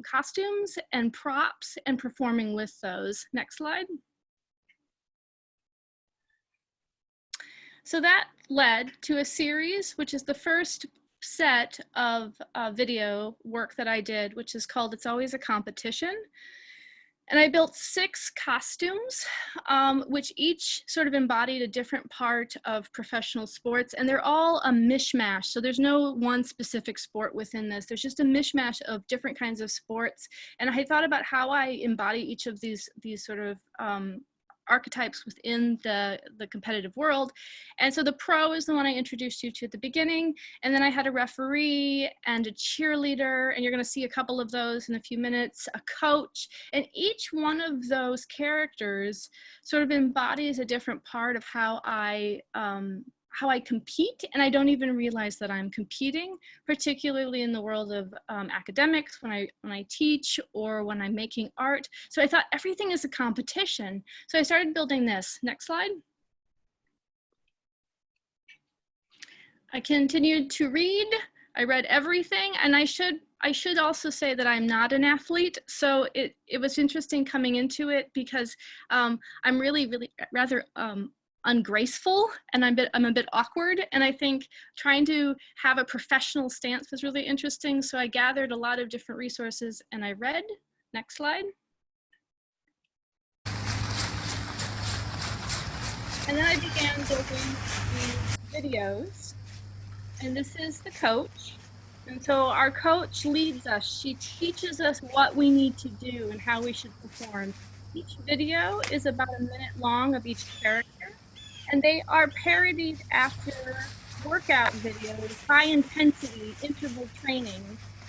costumes and props and performing with those. Next slide. So that led to a series, which is the first set of video work that I did, which is called It's Always a Competition. And I built 6 costumes, which each sort of embodied a different part of professional sports, and they're all a mishmash. So there's no one specific sport within this. There's just a mishmash of different kinds of sports. And I thought about how I embody each of these sort of archetypes within the competitive world. And so the pro is the one I introduced you to at the beginning. And then I had a referee and a cheerleader, and you're going to see a couple of those in a few minutes, a coach. And each one of those characters sort of embodies a different part of how I compete, and I don't even realize that I'm competing, particularly in the world of academics, when I teach or when I'm making art. So I thought everything is a competition. So I started building this. Next slide. I continued to read. I read everything, and I should also say that I'm not an athlete. So it was interesting coming into it because I'm really rather ungraceful, and I'm a bit awkward, and I think trying to have a professional stance was really interesting. So I gathered a lot of different resources and I read. Next slide. And then I began building these videos, and this is the coach. And so our coach leads us. She teaches us what we need to do and how we should perform. Each video is about a minute long of each character, and they are parodied after workout videos, high intensity interval training.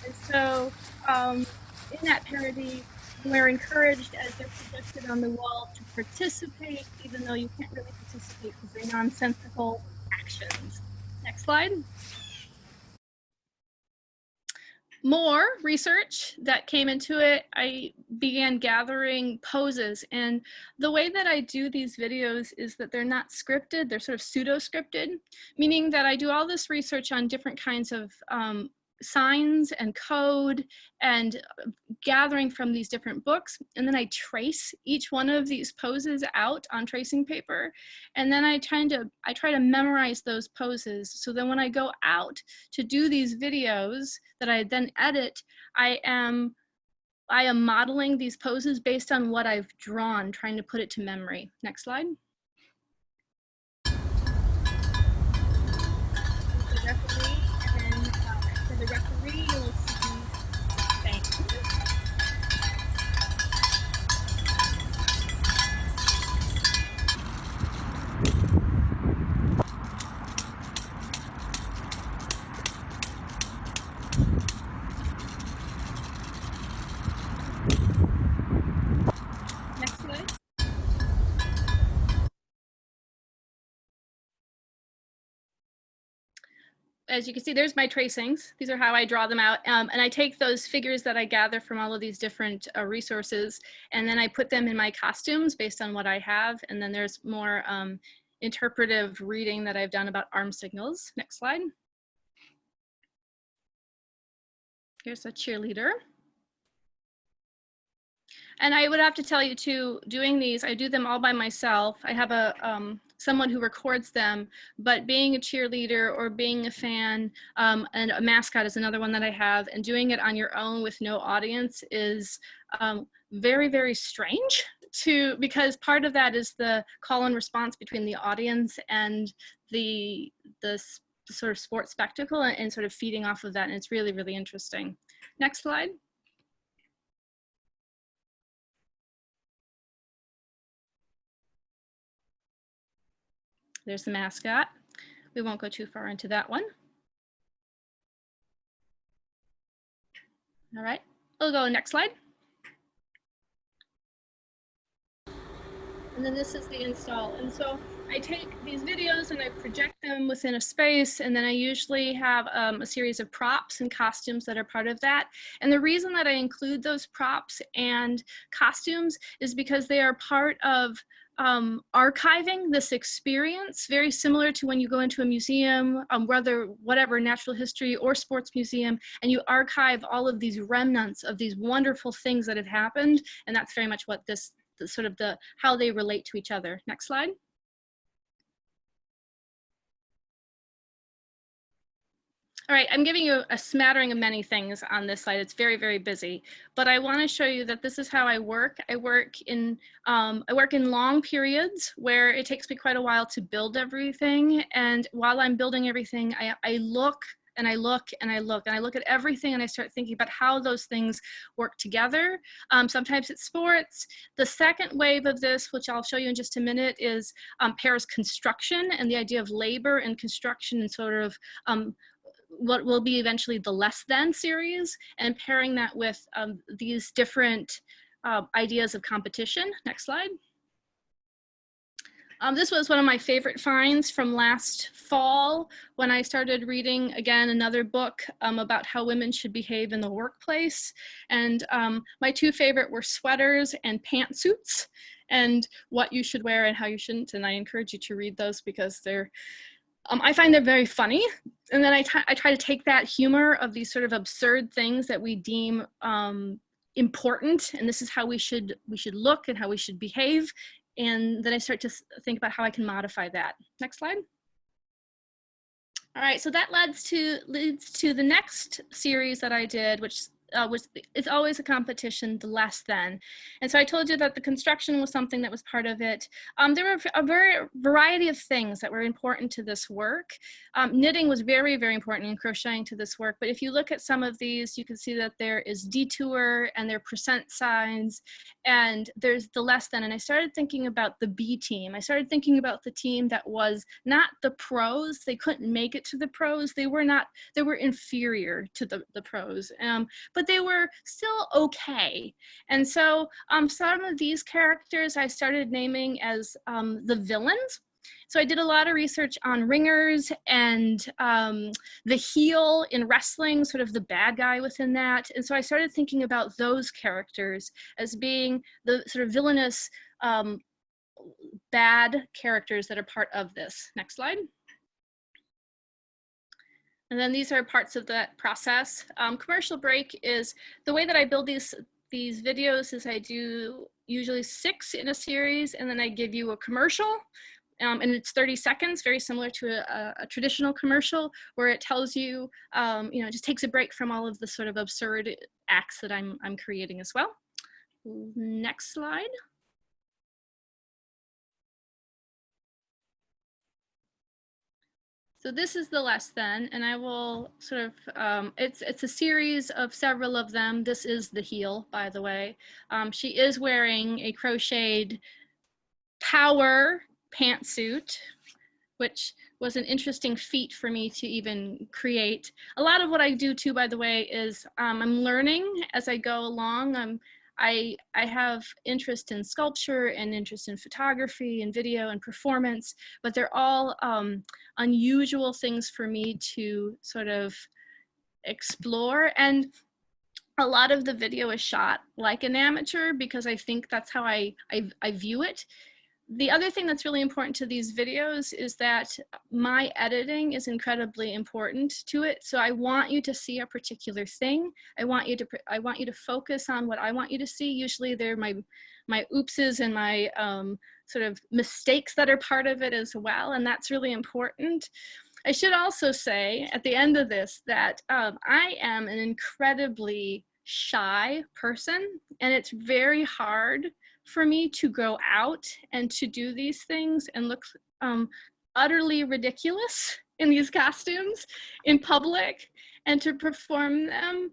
And so in that parody, we're encouraged as they're projected on the wall to participate, even though you can't really participate because they're nonsensical actions. Next slide. More research that came into it, I began gathering poses, and the way that I do these videos is that they're not scripted, they're sort of pseudo-scripted, meaning that I do all this research on different kinds of signs and code and gathering from these different books, and then I trace each one of these poses out on tracing paper, and then I try to memorize those poses, so then when I go out to do these videos that I then edit, I am modeling these poses based on what I've drawn, trying to put it to memory. Next slide. The referee, and then for the referee, you will see things. Next slide. As you can see, there's my tracings. These are how I draw them out. And I take those figures that I gather from all of these different resources, and then I put them in my costumes based on what I have. And then there's more interpretive reading that I've done about arm signals. Next slide. Here's a cheerleader. And I would have to tell you too, doing these, I do them all by myself. I have someone who records them, but being a cheerleader or being a fan and a mascot is another one that I have, and doing it on your own with no audience is very, very strange because part of that is the call and response between the audience and the sort of sports spectacle, and sort of feeding off of that. And it's really, really interesting. Next slide. There's the mascot. We won't go too far into that one. All right, we'll go next slide. And then this is the install. And so I take these videos and I project them within a space, and then I usually have a series of props and costumes that are part of that. And the reason that I include those props and costumes is because they are part of archiving this experience, very similar to when you go into a museum, whether whatever, natural history or sports museum, and you archive all of these remnants of these wonderful things that have happened. And that's very much what this sort of how they relate to each other. Next slide. All right, I'm giving you a smattering of many things on this slide. It's very, very busy, but I want to show you that this is how I work. I work in long periods where it takes me quite a while to build everything. And while I'm building everything, I look and I look and I look and I look at everything and I start thinking about how those things work together. Sometimes it's sports. The second wave of this, which I'll show you in just a minute, is pairs construction and the idea of labor and construction and sort of what will be eventually the less than series, and pairing that with these different ideas of competition. Next slide. This was one of my favorite finds from last fall when I started reading, again, another book about how women should behave in the workplace. And my two favorite were sweaters and pantsuits, and what you should wear and how you shouldn't. And I encourage you to read those because they're, I find they're very funny. And then I try to take that humor of these sort of absurd things that we deem important, and this is how we should look and how we should behave. And then I start to think about how I can modify that. Next slide. All right, so that leads to the next series that I did, which it's always a competition, the less than. And so I told you that the construction was something that was part of it. There were a variety of things that were important to this work. Knitting was very, very important, in crocheting to this work. But if you look at some of these, you can see that there is detour and there are percent signs, and there's the less than. And I started thinking about the B team. I started thinking about the team that was not the pros. They couldn't make it to the pros. They were inferior to the pros. But they were still okay. And so some of these characters I started naming as the villains. So I did a lot of research on ringers and the heel in wrestling, sort of the bad guy within that. And so I started thinking about those characters as being the sort of villainous bad characters that are part of this. Next slide. And then these are parts of that process. Commercial break is the way that I build these videos is I do usually 6 in a series, and then I give you a commercial, and it's 30 seconds, very similar to a traditional commercial, where it tells you, you know, it just takes a break from all of the sort of absurd acts that I'm creating as well. Next slide. So this is the less than, and I will sort of, it's a series of several of them. This is the heel, by the way. She is wearing a crocheted power pantsuit, which was an interesting feat for me to even create. A lot of what I do too, by the way, is I'm learning as I go along. I have interest in sculpture and interest in photography and video and performance, but they're all unusual things for me to sort of explore. And a lot of the video is shot like an amateur because I think that's how I view it. The other thing that's really important to these videos is that my editing is incredibly important to it. So I want you to see a particular thing. I want you to focus on what I want you to see. Usually they're my oopses and my sort of mistakes that are part of it as well, and that's really important. I should also say at the end of this that I am an incredibly shy person, and it's very hard for me to go out and to do these things and look utterly ridiculous in these costumes in public and to perform them.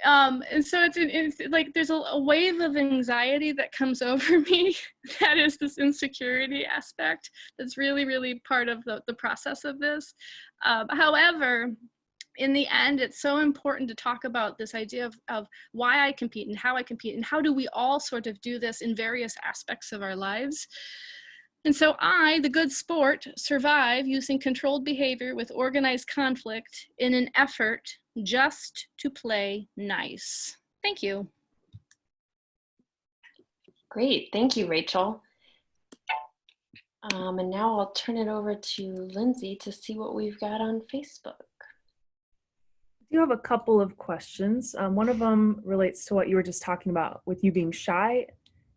And so it's like there's a wave of anxiety that comes over me. That is this insecurity aspect that's really, really part of the process of this. However, in the end, it's so important to talk about this idea of why I compete and how do we all sort of do this in various aspects of our lives. And so I, the good sport, survive using controlled behavior with organized conflict in an effort just to play nice. Thank you. Great, thank you, Rachel. And now I'll turn it over to Lindsay to see what we've got on Facebook. I do have a couple of questions. One of them relates to what you were just talking about with you being shy.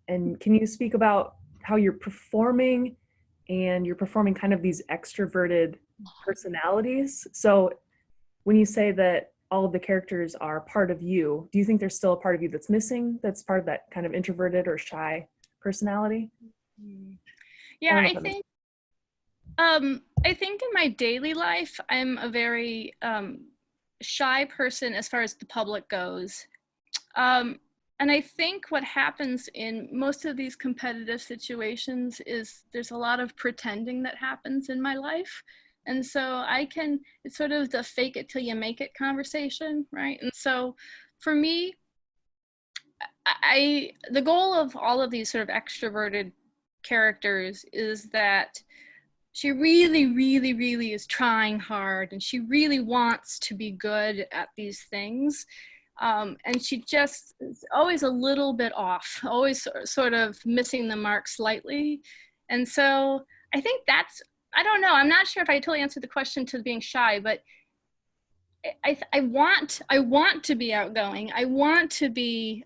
And can you speak about how you're performing, and you're performing kind of these extroverted personalities? So when you say that all of the characters are part of you, do you think there's still a part of you that's missing, that's part of that kind of introverted or shy personality? Yeah, I think in my daily life, I'm a very shy person as far as the public goes. And I think what happens in most of these competitive situations is there's a lot of pretending that happens in my life. And so it's sort of the fake it till you make it conversation, right? And so for me, the goal of all of these sort of extroverted characters is that she really, really, really is trying hard, and she really wants to be good at these things. And she just is always a little bit off, always sort of missing the mark slightly. And so I think I don't know, I'm not sure if I totally answered the question to being shy, but I want to be outgoing. I want to be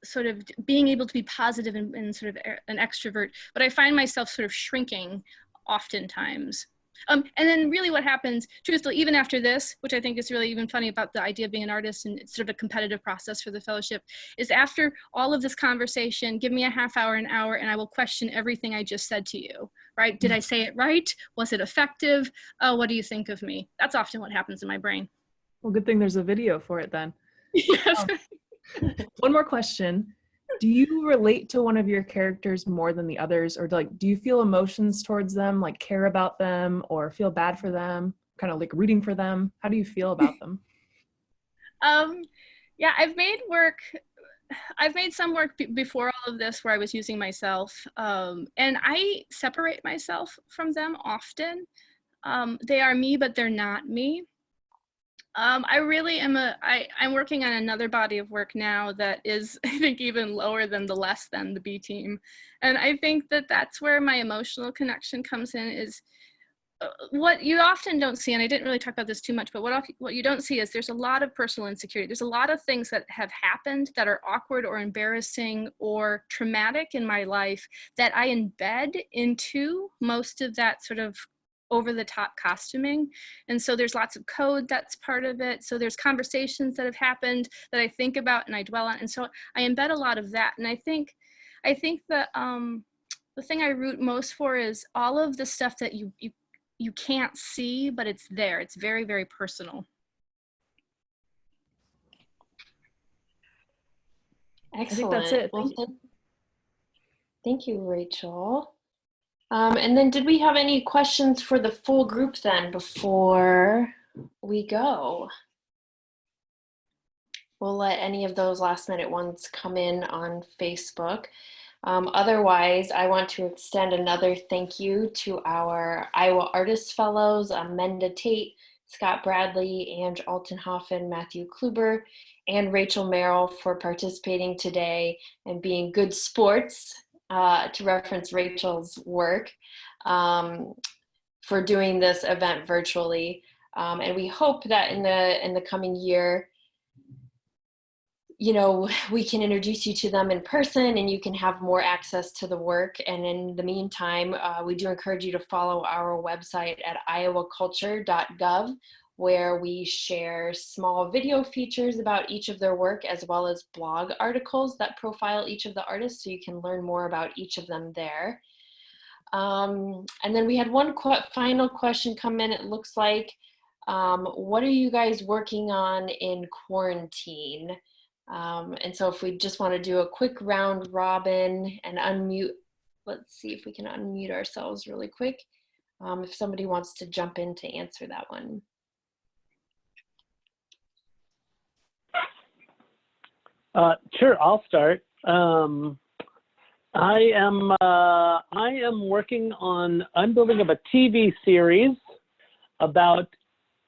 sort of being able to be positive and sort of an extrovert, but I find myself sort of shrinking oftentimes. And then really what happens, truthfully, even after this, which I think is really even funny about the idea of being an artist and it's sort of a competitive process for the fellowship, is after all of this conversation, give me a half hour, an hour, and I will question everything I just said to you, right? Did I say it right? Was it effective? Oh, what do you think of me? That's often what happens in my brain. Well, good thing there's a video for it then. Yes. One more question. Do you relate to one of your characters more than the others, or do you feel emotions towards them, like care about them or feel bad for them, kind of like rooting for them? How do you feel about them? Yeah, I've made some work before all of this where I was using myself, and I separate myself from them often. They are me, but they're not me. I really am I'm working on another body of work now that is, I think, even lower than the less than the B team. And I think that's where my emotional connection comes in, is what you often don't see, and I didn't really talk about this too much, but what you don't see is there's a lot of personal insecurity. There's a lot of things that have happened that are awkward or embarrassing or traumatic in my life that I embed into most of that sort of over-the-top costuming. And so there's lots of code that's part of it. So there's conversations that have happened that I think about and I dwell on. And so I embed a lot of that. And I think that the thing I root most for is all of the stuff that you can't see, but it's there. It's very, very personal. Excellent. I think that's it. Thank you, Rachel. And then did we have any questions for the full group then before we go? We'll let any of those last minute ones come in on Facebook. Otherwise, I want to extend another thank you to our Iowa Artist Fellows, Amanda Tate, Scott Bradley, Ange Altenhofen, Matthew Kluber, and Rachel Merrill for participating today and being good sports, to reference Rachel's work, for doing this event virtually. And we hope that in the coming year, we can introduce you to them in person and you can have more access to the work. And in the meantime, we do encourage you to follow our website at iowaculture.gov, where we share small video features about each of their work, as well as blog articles that profile each of the artists, so you can learn more about each of them there. And then we had one final question come in, it looks like. What are you guys working on in quarantine? And so if we just want to do a quick round robin and unmute, let's see if we can unmute ourselves really quick. If somebody wants to jump in to answer that one. Sure, I'll start. I'm building up a TV series about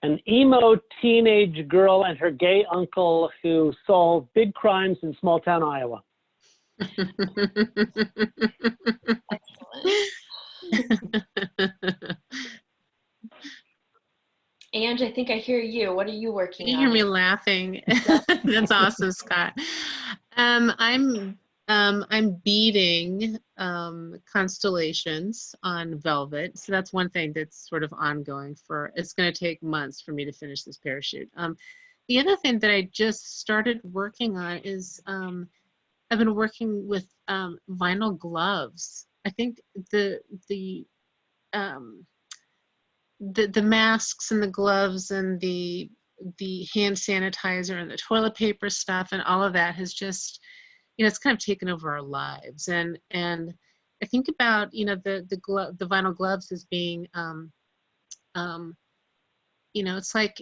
an emo teenage girl and her gay uncle who solve big crimes in small town Iowa. Excellent. Ange, I think I hear you. What are you working on? You hear me laughing. That's awesome, Scott. I'm beading constellations on velvet. So that's one thing that's sort of ongoing it's going to take months for me to finish this parachute. The other thing that I just started working on is I've been working with vinyl gloves. I think the masks and the gloves and the hand sanitizer and the toilet paper stuff and all of that has just, it's kind of taken over our lives. And I think about, the vinyl gloves as being, it's like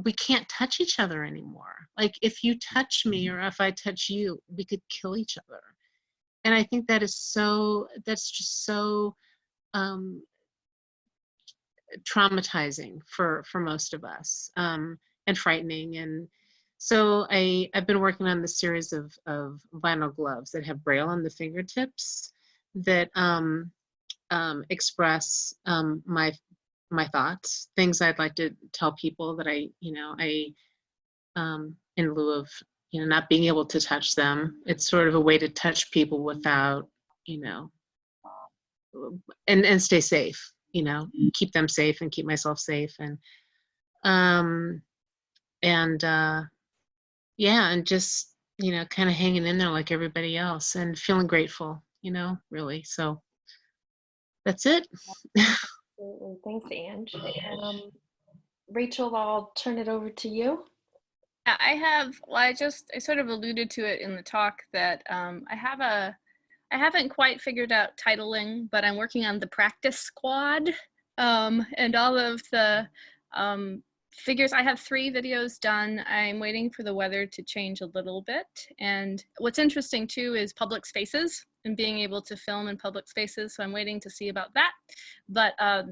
we can't touch each other anymore. Like if you touch me or if I touch you, we could kill each other. And I think that's just so traumatizing for most of us, and frightening. And so I've been working on this series of vinyl gloves that have Braille on the fingertips that express my thoughts, things I'd like to tell people that I in lieu of not being able to touch them. It's sort of a way to touch people without and stay safe, keep them safe and keep myself safe. And just kind of hanging in there like everybody else and feeling grateful, really. So that's it. Thanks, Ange. Rachel, I'll turn it over to you. I sort of alluded to it in the talk that I haven't quite figured out titling, but I'm working on the practice squad, and all of the figures. I have 3 videos done. I'm waiting for the weather to change a little bit. And what's interesting too is public spaces and being able to film in public spaces. So I'm waiting to see about that. But I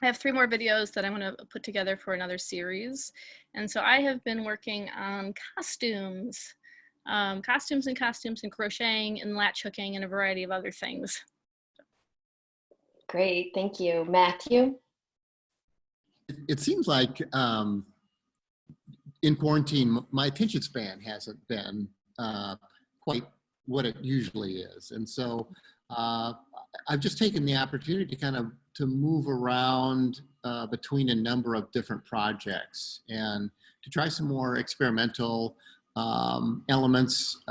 have 3 more videos that I'm going to put together for another series. And so I have been working on costumes and crocheting and latch hooking and a variety of other things. Great, thank you. Matthew? It seems like in quarantine, my attention span hasn't been quite what it usually is. And so I've just taken the opportunity to move around between a number of different projects and to try some more experimental elements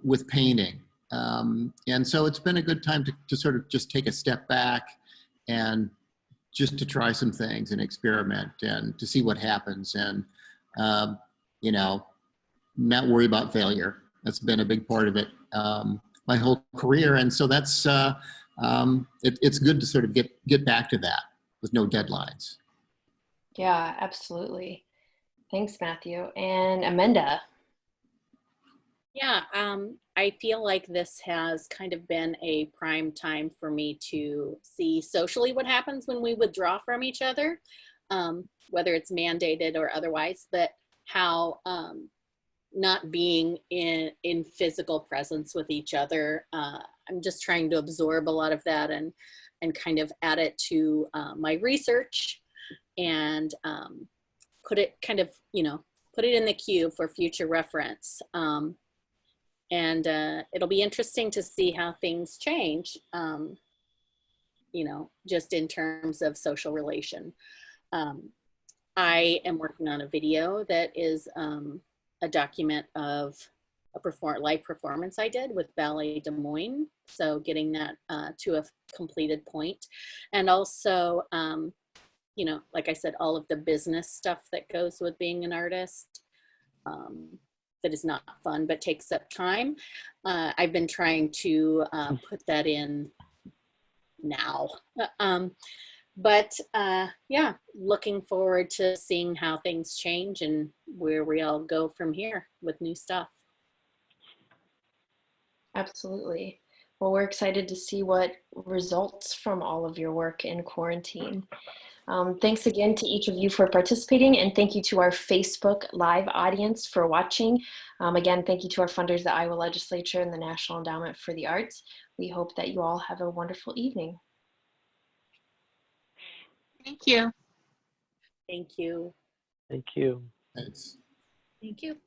with painting. And so it's been a good time to sort of just take a step back and just to try some things and experiment and to see what happens and, not worry about failure. That's been a big part of it my whole career. And so that's, it's good to sort of get back to that with no deadlines. Yeah, absolutely. Thanks, Matthew. And Amanda? Yeah, I feel like this has kind of been a prime time for me to see socially what happens when we withdraw from each other, whether it's mandated or otherwise, but how not being in physical presence with each other, I'm just trying to absorb a lot of that and kind of add it to my research and put it in the queue for future reference. And it'll be interesting to see how things change, just in terms of social relation. I am working on a video that is a document of a live performance I did with Ballet Des Moines. So getting that to a completed point. And also you know, like I said, all of the business stuff that goes with being an artist. That is not fun, but takes up time. I've been trying to put that in now. Yeah, looking forward to seeing how things change and where we all go from here with new stuff. Absolutely. Well, we're excited to see what results from all of your work in quarantine. Thanks again to each of you for participating, and thank you to our Facebook Live audience for watching. Again, thank you to our funders, the Iowa Legislature and the National Endowment for the Arts. We hope that you all have a wonderful evening. Thank you. Thank you. Thank you. Thanks. Thank you.